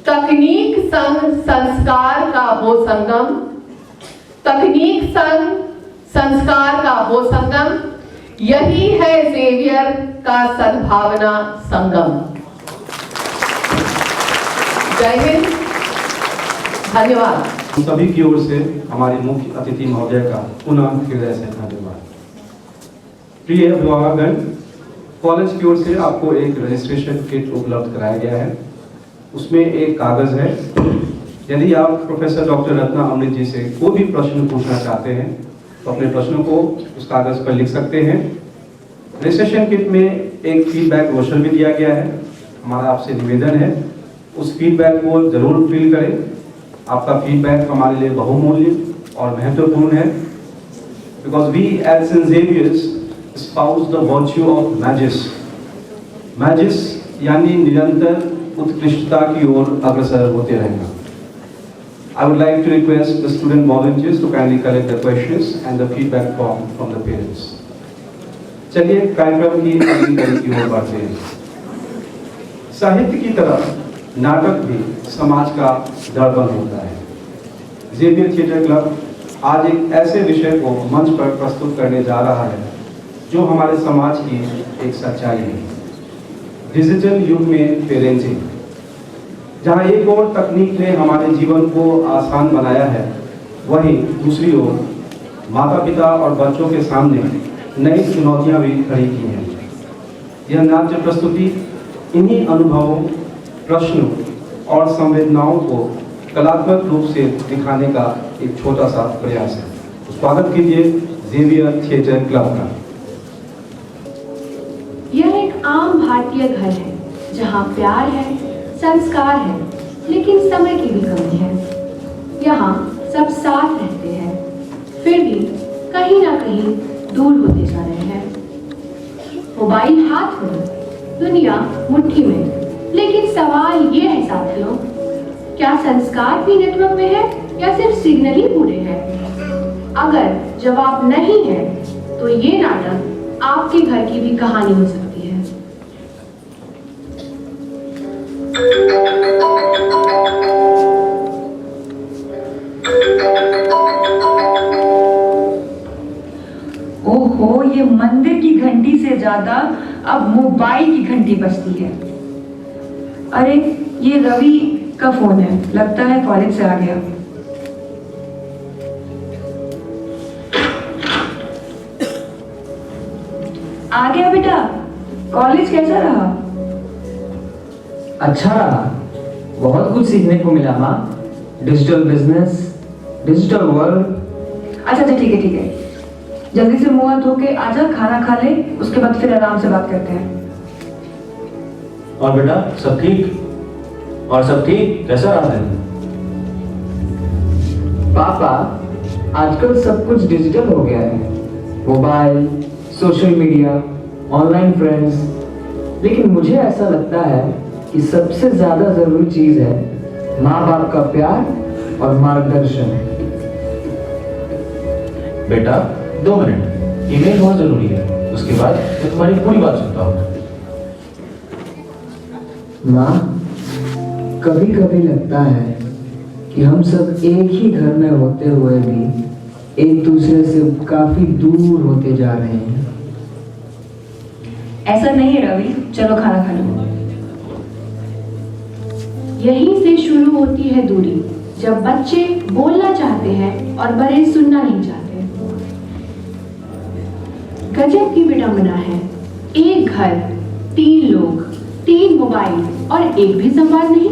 [SPEAKER 3] तकनीक संग संस्कार का वो संगम, तकनीक संग संस्कार का वो संगम, यही है ज़ेवियर का सद्भावना संगम. जय हिंद, धन्यवाद.
[SPEAKER 1] हम सभी की ओर से हमारे मुख्य अतिथि महोदय का पुनः हृदय से धन्यवाद. प्रिय अभिभावकगण, कॉलेज की ओर से आपको एक रजिस्ट्रेशन किट उपलब्ध कराया गया है। उसमें एक कागज़ है। यदि आप प्रोफेसर डॉक्टर रत्ना अमृत जी से कोई भी प्रश्न पूछना चाहते हैं तो अपने प्रश्नों को उस कागज़ पर लिख सकते हैं। रजिस्ट्रेशन किट में एक फीडबैक ब्रोशर भी दिया गया है। हमारा आपसे निवेदन है उस फीडबैक को जरूर फिल करें। आपका फीडबैक हमारे लिए बहुमूल्य और महत्वपूर्ण है, because we as Saint Xavier's espouse the virtue of magis. Magis यानी निरंतर उत्कृष्टता की ओर अग्रसर होते रहना। I would like to request the student volunteers to kindly collect the questions and the feedback form from the parents. चलिए कार्यक्रम की अगली कड़ी की ओर बढ़ते हैं। साहित्य की तरह नाटक भी समाज का दर्पण होता है। ज़ेवियर थिएटर क्लब आज एक ऐसे विषय को मंच पर प्रस्तुत करने जा रहा है जो हमारे समाज की एक सच्चाई है। डिजिटल युग में पेरेंटिंग, जहां एक ओर तकनीक ने हमारे जीवन को आसान बनाया है, वहीं दूसरी ओर माता पिता और बच्चों के सामने नई चुनौतियां भी खड़ी की हैं। यह नाट्य प्रस्तुति इन्हीं अनुभवों, प्रश्नों और संवेदनाओं को कलात्मक रूप से दिखाने का एक छोटा सा प्रयास है। स्वागत कीजिए ज़ेवियर थिएटर क्लब का।
[SPEAKER 4] यह एक आम भारतीय घर है जहाँ प्यार है, संस्कार है, लेकिन समय की भी कमी है। यहाँ सब साथ रहते हैं, फिर भी कहीं ना कहीं दूर होते जा रहे हैं। मोबाइल हाथ में, दुनिया मुट्ठी में, लेकिन सवाल ये है साथियों, क्या संस्कार भी नेटवर्क में है या सिर्फ सिग्नल ही पूरे हैं? अगर जवाब नहीं है तो ये नाटक आपके घर की भी कहानी हो सकती है।
[SPEAKER 5] ओहो, ये मंदिर की घंटी से ज्यादा अब मोबाइल की घंटी बजती है। अरे ये रवि का फोन है, लगता है कॉलेज से आ गया। आ गया बेटा, कॉलेज कैसा रहा?
[SPEAKER 6] अच्छा रहा, बहुत कुछ सीखने को मिला माँ। Digital business, digital world.
[SPEAKER 5] अच्छा ठीक है ठीक है, जल्दी से मुंह हाथ धो के आजा, खाना खा ले, उसके बाद फिर आराम से बात करते हैं।
[SPEAKER 7] और बेटा सब ठीक? और सब ठीक कैसा रहा है?
[SPEAKER 6] पापा, आजकल सब कुछ डिजिटल हो गया है। Mobile, social media, online friends, लेकिन मुझे ऐसा लगता है कि सबसे ज्यादा जरूरी चीज है माँ बाप का प्यार और मार्गदर्शन।
[SPEAKER 7] बेटा 2 मिनट, ईमेल बहुत जरूरी है, उसके बाद मैं तुम्हारी पूरी बात सुनता हूँ।
[SPEAKER 6] माँ, कभी कभी लगता है कि हम सब एक ही घर में होते हुए भी एक दूसरे से काफी दूर होते जा रहे हैं।
[SPEAKER 5] ऐसा नहीं है रवि, चलो खाना खा लो।
[SPEAKER 4] यहीं से शुरू होती है दूरी, जब बच्चे बोलना चाहते हैं और बड़े सुनना नहीं चाहते। गजब की विडंबना है, एक घर, 3 लोग, 3 मोबाइल और एक भी संवाद नहीं।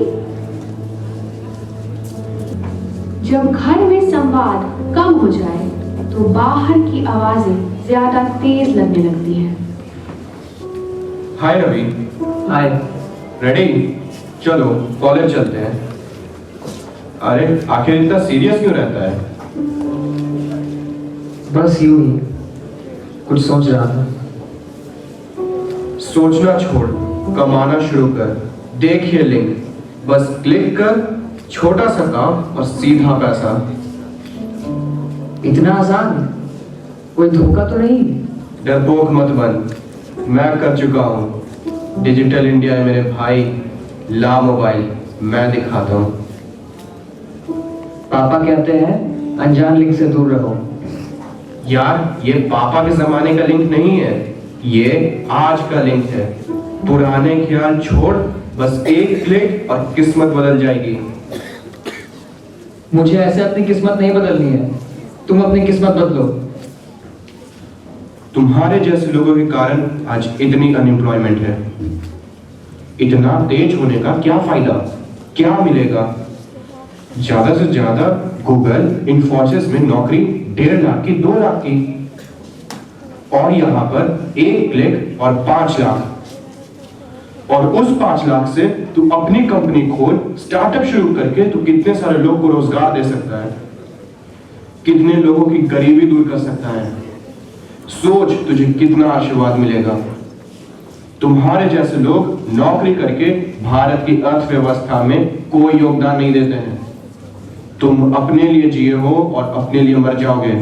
[SPEAKER 4] जब घर में संवाद कम हो जाए तो बाहर की आवाजें ज्यादा तेज लगने लगती हैं।
[SPEAKER 1] हाय रवि।
[SPEAKER 6] हाय।
[SPEAKER 1] रेडी? चलो कॉलेज चलते हैं। अरे आखिर इतना सीरियस क्यों रहता है?
[SPEAKER 6] बस यूं ही कुछ सोच रहा था।
[SPEAKER 8] सोचना छोड़, कमाना शुरू कर। देख ये लिंक, बस क्लिक कर, छोटा सा काम और सीधा पैसा।
[SPEAKER 6] इतना आसान? कोई धोखा तो नहीं?
[SPEAKER 8] डरपोक मत बन, मैं कर चुका हूँ। डिजिटल इंडिया है मेरे भाई, ला मोबाइल, मैं दिखाता हूँ।
[SPEAKER 6] पापा कहते हैं अनजान लिंक से दूर रहो।
[SPEAKER 8] यार ये पापा के जमाने का लिंक नहीं है, ये आज का लिंक है। पुराने ख्याल छोड़, बस एक क्लिक और किस्मत बदल जाएगी।
[SPEAKER 6] मुझे ऐसे अपनी किस्मत नहीं बदलनी है, तुम अपनी किस्मत बदलो।
[SPEAKER 8] तुम्हारे जैसे लोगों के कारण आज इतनी अनएम्प्लॉयमेंट है। इतना तेज होने का क्या फायदा, क्या मिलेगा? ज्यादा से ज्यादा गूगल, इन्फोसिस में नौकरी 1.5 लाख की, 2 लाख की, और यहां पर 1 क्लिक और 5 लाख। और उस 5 लाख से तू अपनी कंपनी खोल, स्टार्टअप शुरू करके तू कितने सारे लोग को रोजगार दे सकता है, कितने लोगों की गरीबी दूर कर सकता है। सोच तुझे कितना आशीर्वाद मिलेगा। तुम्हारे जैसे लोग नौकरी करके भारत की अर्थव्यवस्था में कोई योगदान नहीं देते हैं। तुम अपने लिए जिए हो और अपने लिए मर जाओगे।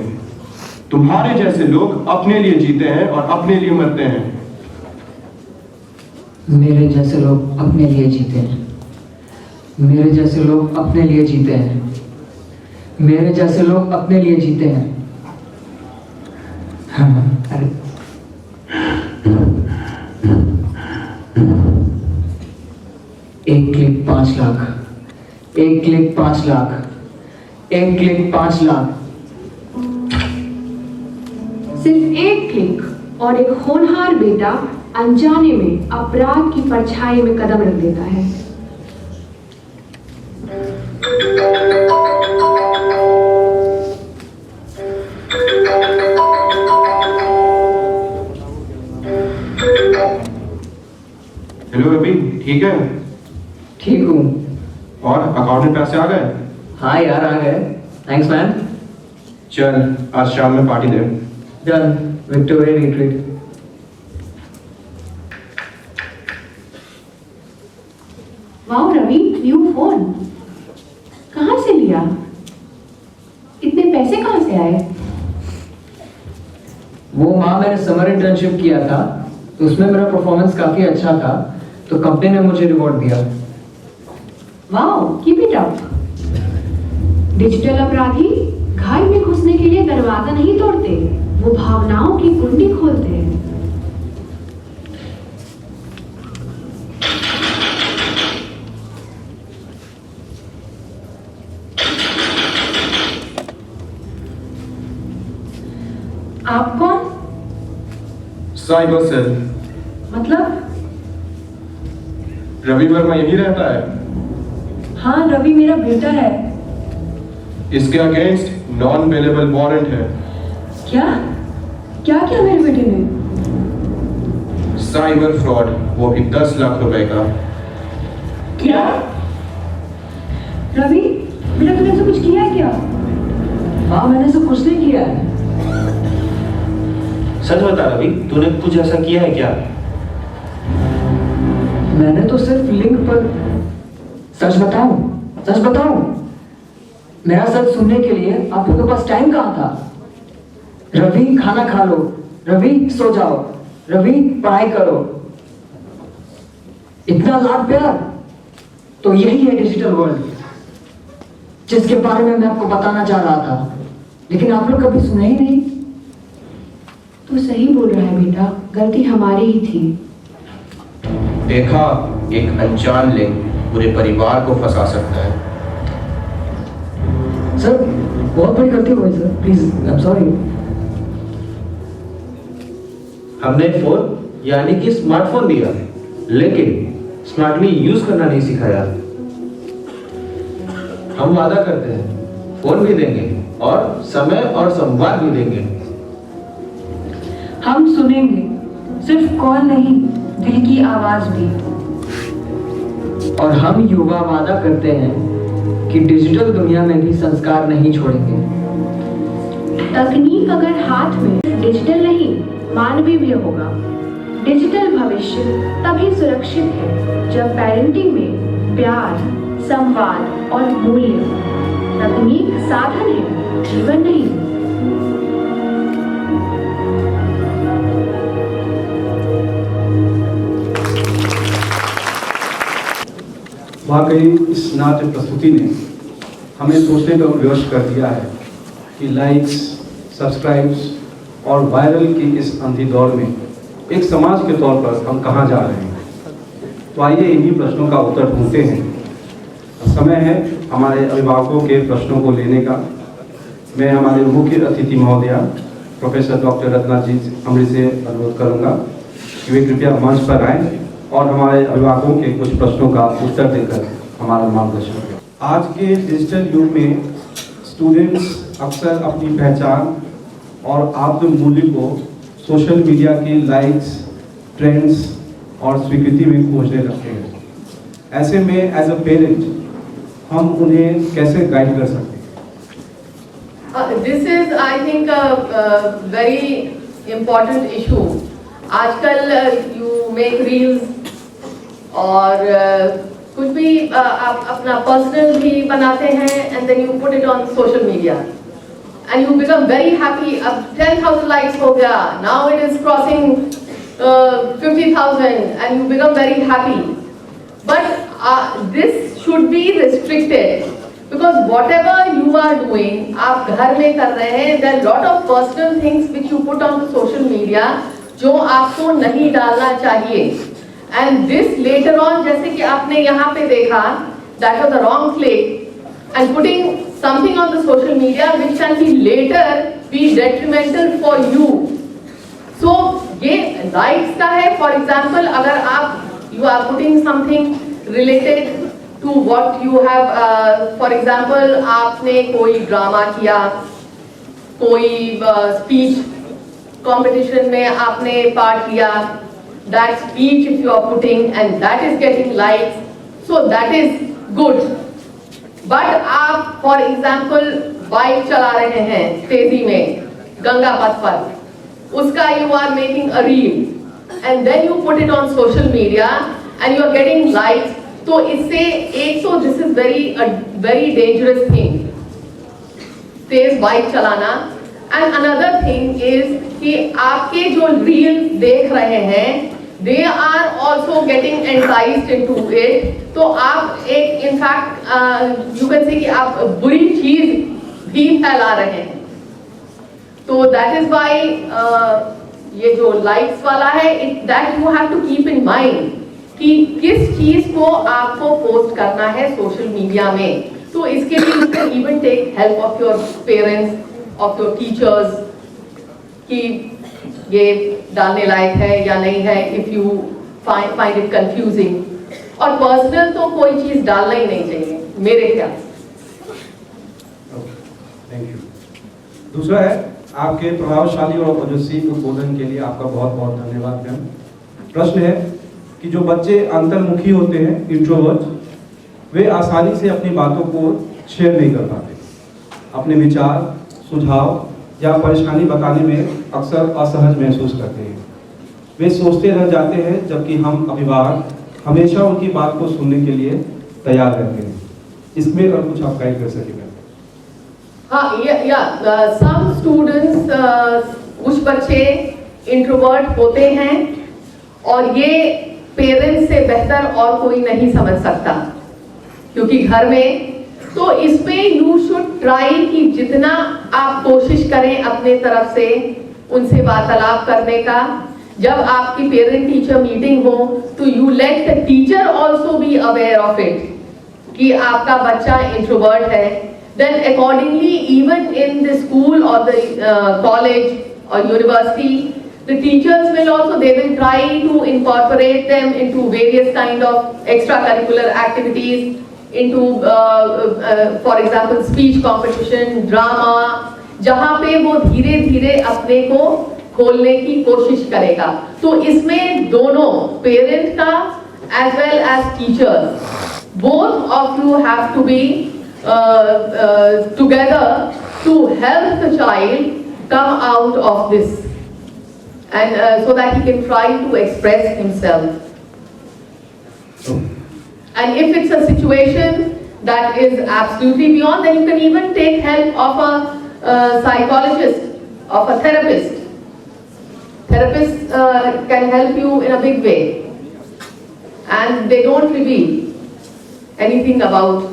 [SPEAKER 8] तुम्हारे जैसे लोग अपने लिए जीते हैं और अपने लिए मरते हैं।
[SPEAKER 6] मेरे जैसे लोग अपने लिए जीते हैं। मेरे जैसे लोग अपने लिए जीते हैं। मेरे जैसे लोग अपने लिए जीते हैं। हाँ, अरे एक click 5 lakh, 1 click 5 lakh, 1 click 5 lakh.
[SPEAKER 4] सिर्फ एक क्लिक और एक होनहार बेटा अनजाने में अपराध की परछाई में कदम रख देता है।
[SPEAKER 8] हेलो रवि, ठीक है?
[SPEAKER 6] ठीक हूँ।
[SPEAKER 8] और अकाउंट में पैसे आ गए?
[SPEAKER 6] हाँ यार, आ गए। Thanks man.
[SPEAKER 8] चल आज शाम में पार्टी दे।
[SPEAKER 6] Done. Victoria retreat.
[SPEAKER 4] Wow Ravi, new phone कहाँ से लिया? इतने पैसे कहाँ से आए?
[SPEAKER 6] वो मैंने समर इंटर्नशिप किया था, तो उसमें मेरा परफॉर्मेंस काफी अच्छा था, तो कंपनी ने मुझे रिवॉर्ड दिया।
[SPEAKER 4] Wow, keep it up. Digital अपराधी घर में घुसने के लिए दरवाजा नहीं तोड़ते, वो भावनाओं की कुंडी खोलते हैं। आप कौन?
[SPEAKER 8] Cyber cell.
[SPEAKER 4] मतलब?
[SPEAKER 8] रवि वर्मा यही रहता है।
[SPEAKER 5] हाँ, रवि मेरा बेटा है।
[SPEAKER 8] इसके अगेंस्ट नॉन बेलेबल वारंट है।
[SPEAKER 5] क्या क्या क्या मेरे बेटे ने?
[SPEAKER 8] साइबर फ्रॉड, वो भी 10 लाख रुपए का।
[SPEAKER 5] क्या? रवि बेटा, तूने ऐसा कुछ किया है क्या?
[SPEAKER 6] हाँ, मैंने सब कुछ नहीं किया है।
[SPEAKER 7] सच बता रवि, तूने कुछ ऐसा किया है क्या?
[SPEAKER 6] मैंने तो सिर्फ लिंक पर। सच बताऊं, मेरा सच सुनने के लिए आप लोगों के पास टाइम कहाँ था? रवि खाना खा लो, रवि सो जाओ, रवि पढ़ाई करो। इतना लाड प्यार, तो यही है डिजिटल वर्ल्ड, जिसके बारे में मैं आपको बताना चाह रहा था, लेकिन आप लोग कभी सुने ही नहीं।
[SPEAKER 4] तू सही बोल रहा है बेटा, गलती हमारी ही थी।
[SPEAKER 8] देखा, एक अनजान लिंक पूरे परिवार को फंसा सकता है।
[SPEAKER 6] सर, बहुत बड़ी गलती हो गई sir, please I am sorry.
[SPEAKER 7] हमने फोन यानी कि स्मार्टफोन दिया, लेकिन स्मार्टली यूज करना नहीं सिखाया। हम वादा करते हैं फोन भी देंगे और समय और संवाद भी देंगे।
[SPEAKER 5] हम सुनेंगे, सिर्फ कॉल नहीं, दिल की आवाज भी।
[SPEAKER 6] और हम युवा वादा करते हैं कि डिजिटल दुनिया में भी संस्कार नहीं छोड़ेंगे।
[SPEAKER 4] तकनीक अगर हाथ में डिजिटल नहीं मानवीय भी होगा। डिजिटल भविष्य तभी सुरक्षित है जब पेरेंटिंग में प्यार, संवाद और मूल्य। तकनीक साधन है, जीवन नहीं।
[SPEAKER 1] वाकई इस नाट्य प्रस्तुति ने हमें सोचने पर विवश कर दिया है कि लाइक्स, सब्सक्राइब्स और वायरल की इस अंधी दौड़ में एक समाज के तौर पर हम कहाँ जा रहे हैं। तो आइए इन्हीं प्रश्नों का उत्तर ढूंढते हैं। समय है हमारे अभिभावकों के प्रश्नों को लेने का। मैं हमारे मुख्य अतिथि महोदया प्रोफेसर डॉक्टर रत्नाजीत अमृत से अनुरोध करूंगा कि वे कृपया मंच पर आएं और हमारे अभिभावकों के कुछ प्रश्नों का उत्तर देकर हमारा मार्गदर्शन करें। आज के डिजिटल युग में स्टूडेंट्स अक्सर अपनी पहचान और आत्ममूल्य को सोशल मीडिया के लाइक्स, ट्रेंड्स और स्वीकृति में खोजने लगते हैं। ऐसे में एज अ पेरेंट हम उन्हें कैसे गाइड कर सकते हैं?
[SPEAKER 3] This is, I think, a very important issue. आजकल you make reels और कुछ भी आप अपना पर्सनल भी बनाते हैं and then you put it on social media and you become very happy. अब 10,000 likes हो गया, now it is crossing 50,000 and you become very happy. But this should be restricted. Because whatever you are doing, आप घर में कर रहे हैं, there are lot of personal things which you put on the social media जो आपको नहीं डालना चाहिए. And this later on, जैसे कि आपने यहाँ पे देखा, that was a wrong click and putting something on the social media which can be later be detrimental for you. So ये likes का है. For example, अगर आप you are putting something related to what you have, for example, आपने कोई drama किया, कोई speech competition में आपने पार्ट लिया, that speech if you are putting and that is getting likes, so that is good. But आप for example bike चला रहे हैं तेजी में गंगा पथ पर, उसका you are making a reel and then you put it on social media and you are getting likes. तो इससे एक तो this is very dangerous thing, तेज बाइक चलाना. एंड अनदर थिंग इज कि आपके जो रील देख रहे हैं they are also getting enticed into it. तो आप एक इनफैक्ट यू कैन से कि आप बुरी चीज भी फैला रहे हैं. तो दैट इज वाई ये जो लाइक्स वाला है, that you have to keep in mind कि किस चीज को आपको पोस्ट करना है सोशल मीडिया में. तो इसके लिए you can even take help of your parents, of your teachers कि ये डालने लायक है या नहीं है, if you find it confusing. और पर्सनल तो कोई चीज डालना ही नहीं चाहिए मेरे ख्याल से.
[SPEAKER 1] Thank you. दूसरा है आपके प्रभावशाली और ओजस्वी उद्बोधन के लिए आपका बहुत बहुत धन्यवाद मैम. प्रश्न है कि जो बच्चे अंतर्मुखी होते हैं, इंट्रोवर्ट, वे आसानी से अपनी बातों को शेयर नहीं कर पाते. अपने विचार, सुझाव या परेशानी बताने में अक्सर असहज महसूस करते हैं. वे सोचते रह जाते हैं, जबकि हम अभिभावक हमेशा उनकी बात को सुनने के लिए तैयार रहते हैं. इसमें और कुछ आप गाइड कर सकेंगे?
[SPEAKER 3] हाँ, some students, कुछ बच्चे इंट्रोवर्ट होते हैं और ये पेरेंट्स से बेहतर और कोई नहीं समझ सकता क्योंकि घर में. तो इसमें यू शुड ट्राई कि जितना आप कोशिश करें अपने तरफ से उनसे वार्तालाप करने का. जब आपकी पेरेंट टीचर मीटिंग हो तो you let the teacher also be aware of it कि आपका बच्चा इंट्रोवर्ट है. Then accordingly even in the school और द कॉलेज और university, the teachers will also, they will try to incorporate them into various kind of extracurricular activities, into for example speech competition, drama, जहाँ पे वो धीरे धीरे अपने को खोलने की कोशिश करेगा. तो इसमें दोनों पेरेंट का as well as teachers, both of you have to be together to help the child come out of this. And so that he can try to express himself. And if it's a situation that is absolutely beyond, then you can even take help of a psychologist, of a therapist. Therapists can help you in a big way, and they don't reveal anything about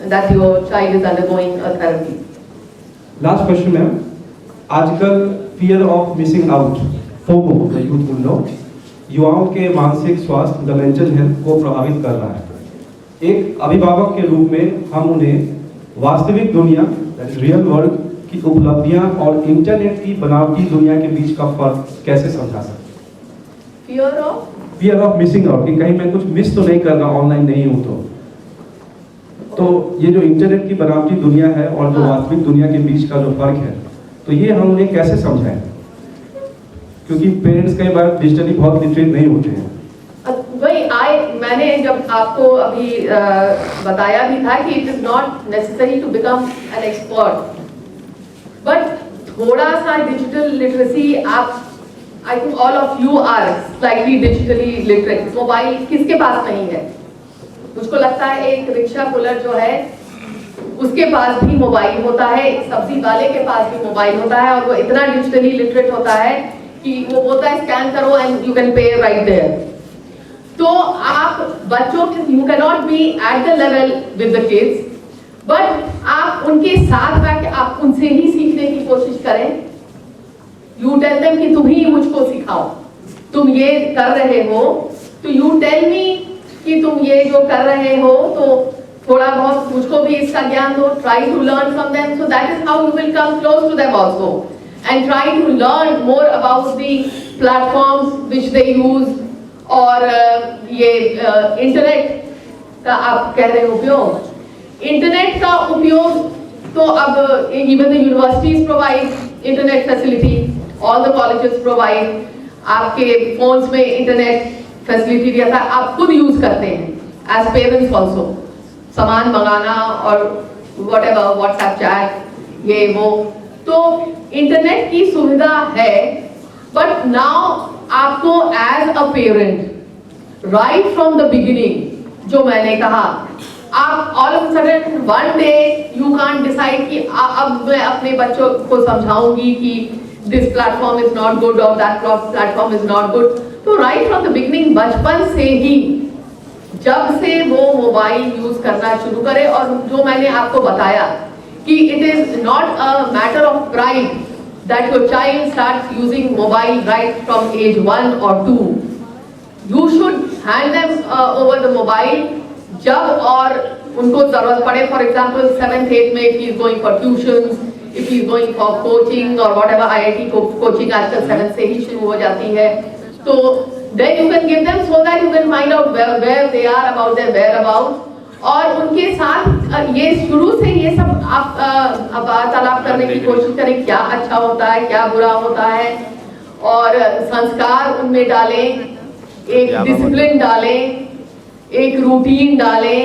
[SPEAKER 3] that your child is undergoing a therapy.
[SPEAKER 1] Last question, ma'am. आजकल fear of missing out, FOMO, the youth will know, युवाओं के मानसिक स्वास्थ्य, the mental health को प्रभावित कर रहा है. एक अभिभावक के रूप में हम उन्हें वास्तविक दुनिया, दैट इज रियल वर्ल्ड, की उपलब्धियां और इंटरनेट की बनावटी दुनिया के बीच का फर्क कैसे समझा सकते? फियर ऑफ मिसिंग आउट, कि कहीं मैं कुछ मिस तो नहीं कर रहा, ऑनलाइन नहीं हूं तो ये जो इंटरनेट की बनावटी दुनिया है और जो वास्तविक दुनिया के बीच का जो फर्क है, तो ये हम उन्हें कैसे समझाएं? क्योंकि पेरेंट्स कई बार डिजिटली बहुत लिटरेट नहीं होते हैं।
[SPEAKER 3] मैंने जब आपको अभी बताया भी था कि it is not necessary to become an expert, but थोड़ा सा डिजिटल लिटरेसी आप, I think all of you are slightly digitally literate. Mobile किसके पास नहीं है? मुझको लगता है एक रिक्शा पुलर जो है उसके पास भी मोबाइल होता है, एक सब्जी वाले के पास भी मोबाइल होता है, और वो इतना डिजिटली लिटरेट होता है कि वो बोलता है स्कैन करो and you can pay right there. तो आप बच्चों के, you can not be at the level with the kids, but आप उनके साथ बैठ आप उनसे ही सीखने की कोशिश करें। यू टेल देम कि तुम ही मुझको सिखाओ, तुम ये कर रहे हो तो यू टेल मी कि तुम ये जो कर रहे हो, तो थोड़ा बहुत मुझको भी इसका ज्ञान दो। Try to learn from them, so that is how you will come close to them also, and try to learn more about the platforms which they use, और ये इंटरनेट का आप कह रहे हो उपयोग, इंटरनेट का उपयोग तो अब even the universities provide internet facility, all the colleges provide, आपके फोन्स में इंटरनेट फैसिलिटी दिया था, आप खुद यूज करते हैं एज पेरेंट्स ऑल्सो, सामान मंगाना और व्हाटएवर, व्हाट्सएप चैट, ये वो, तो इंटरनेट की सुविधा है। बट नाउ आपको as a parent right from the beginning, जो मैंने कहा, आप all of sudden one day you can't decide कि अब मैं अपने बच्चों को समझाऊंगी कि this platform is not good और that platform is not good. तो राइट फ्रॉम द बिगिनिंग, बचपन से ही, जब से वो मोबाइल यूज करना शुरू करे, और जो मैंने आपको बताया कि it is not a matter of pride that your child starts using mobile right from age 1 or 2. You should hand them over the mobile जब और उनको जरूरत पड़े. For example, 7th 8th में if he is going for tuitions, if he is going for coaching or whatever, IIT coaching आजकल 7th से ही शुरू हो जाती है, तो then you can give them so that you can find out where they are about their whereabouts, और उनके साथ ये शुरू से ये सब आप वार्तालाप करने की कोशिश करें, क्या अच्छा होता है, क्या बुरा होता है, और संस्कार उनमें डालें, एक डिसिप्लिन डालें, एक रूटीन डालें,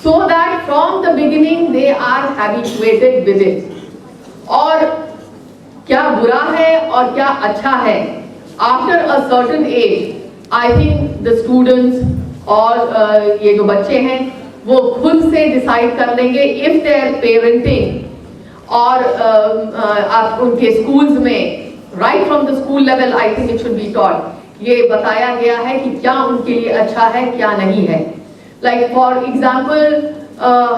[SPEAKER 3] so that from the beginning they are habituated with it. और क्या बुरा है और क्या अच्छा है, after a certain age, I think the students और ये जो बच्चे हैं वो खुद से डिसाइड कर लेंगे if they are parenting, और आप उनके स्कूल्स में right from the school level I think it should be taught, ये बताया गया है कि क्या उनके लिए अच्छा है क्या नहीं है. Like for example,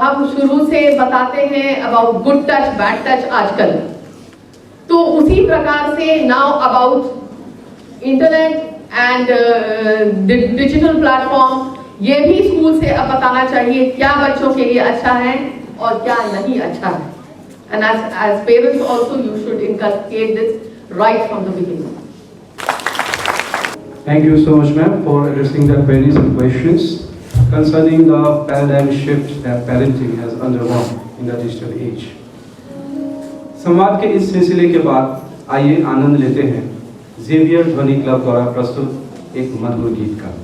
[SPEAKER 3] हम शुरू से बताते हैं about good touch, bad touch आजकल, तो उसी प्रकार से now about internet and digital platform, ये भी स्कूल से अब बताना चाहिए क्या बच्चों के लिए अच्छा है और क्या नहीं अच्छा है. And as parents also you should inculcate this right from the beginning.
[SPEAKER 1] Thank you so much, ma'am, for addressing the queries and questions concerning the paradigm shift that parenting has undergone in the digital age. संवाद के इस सिलसिले के बाद आइए आनंद लेते हैं Xavier ध्वनि क्लब द्वारा प्रस्तुत एक मधुर गीत का.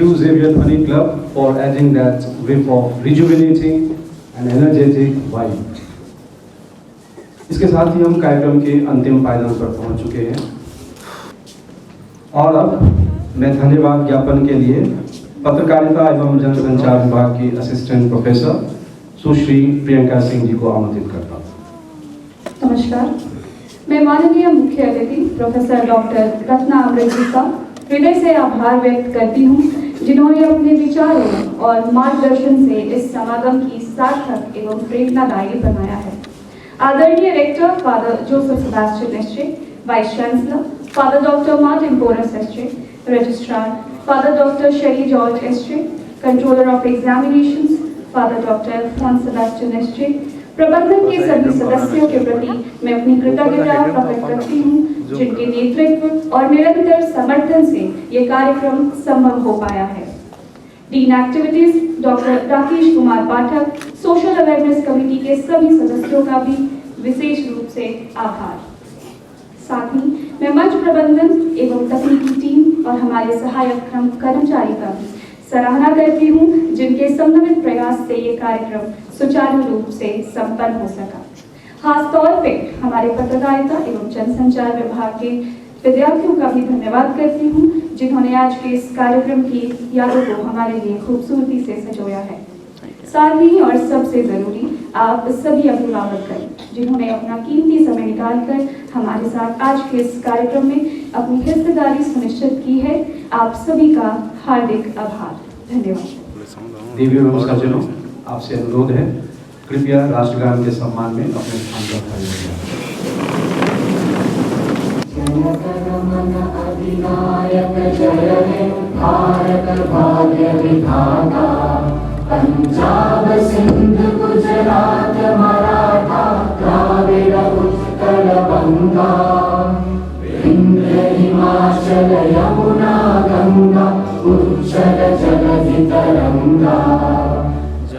[SPEAKER 1] you Xavier Dhwani Club for adding that whiff of rejuvenating and energetic vibe. इसके साथ ही हम कार्यक्रम के अंतिम पायदान पर पहुंच चुके हैं और अब मैं धन्यवाद ज्ञापन के लिए पत्रकारिता एवं जनसंचार विभाग की असिस्टेंट प्रोफेसर सुश्री प्रियंका सिंह जी को आमंत्रित करता हूँ।
[SPEAKER 9] नमस्कार, मैं माननीय मुख्य अतिथि प्रोफेसर डॉक्टर रत्ना अमृत जी का हृदय से आभार व्यक्त करती हूँ, जिन्होंने अपने विचारों और मार्गदर्शन से इस समागम की सार्थक एवं प्रेरणादायी बनाया है। आदरणीय rector father Joseph Sebastian SJ, vice chancellor father doctor Martin Porus SJ, registrar father doctor Sheri George SJ, controller of examinations father doctor Fawn Sebastian SJ, प्रबंधन के सभी सदस्यों के प्रति मैं अपनी कृतज्ञता प्रकट करती हूँ, जिनके नेतृत्व और निरंतर समर्थन से ये कार्यक्रम संभव हो पाया है। Dean activities doctor Rakesh Kumar Pathak, social awareness committee के सभी सदस्यों का भी विशेष रूप से आभार। साथ ही मैं मंच प्रबंधन एवं तकनीकी टीम और हमारे सहायक कर्मचारी का भी सराहना करती हूँ, जिनके समन्वित प्रयास से ये कार्यक्रम सुचारू रूप से संपन्न हो सका। खास तौर पे हमारे पत्रकारिता एवं जनसंचार विभाग के विद्यार्थियों का भी धन्यवाद करती हूँ, जिन्होंने आज के इस कार्यक्रम की यादों को हमारे लिए खूबसूरती से संजोया है। साथ ही और सबसे जरूरी आप सभी अभिभावकगण, जिन्होंने अपना कीमती समय निकालकर हमारे साथ आज के इस कार्यक्रम में अपनी हिस्सेदारी सुनिश्चित की है, आप सभी का हार्दिक आभार। धन्यवाद।
[SPEAKER 1] देवी एवं सज्जनों, आपसे अनुरोध है, कृपया राष्ट्रगान के सम्मान में अपने स्थान पर खड़े हो जाएं।
[SPEAKER 10] अधिनायक जय हे भारत भाग्य विधाता, पंजाब सिंध गुजरात मराठा द्राविड़ उत्कल बंगा, विंध्य हिमाचल यमुना गंगा उच्चल जलधि तरंगा,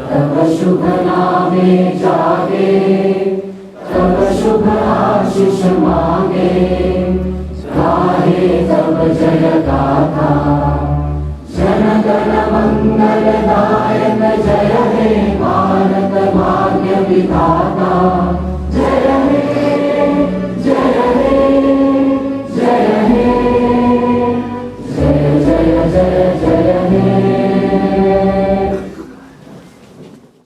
[SPEAKER 10] तब शुभ नामे जागे तब शुभ आशीष मांगे, गाहे तब जय गाथा, जन गण मंगल दायक जय हे भारत भाग्य विधाता।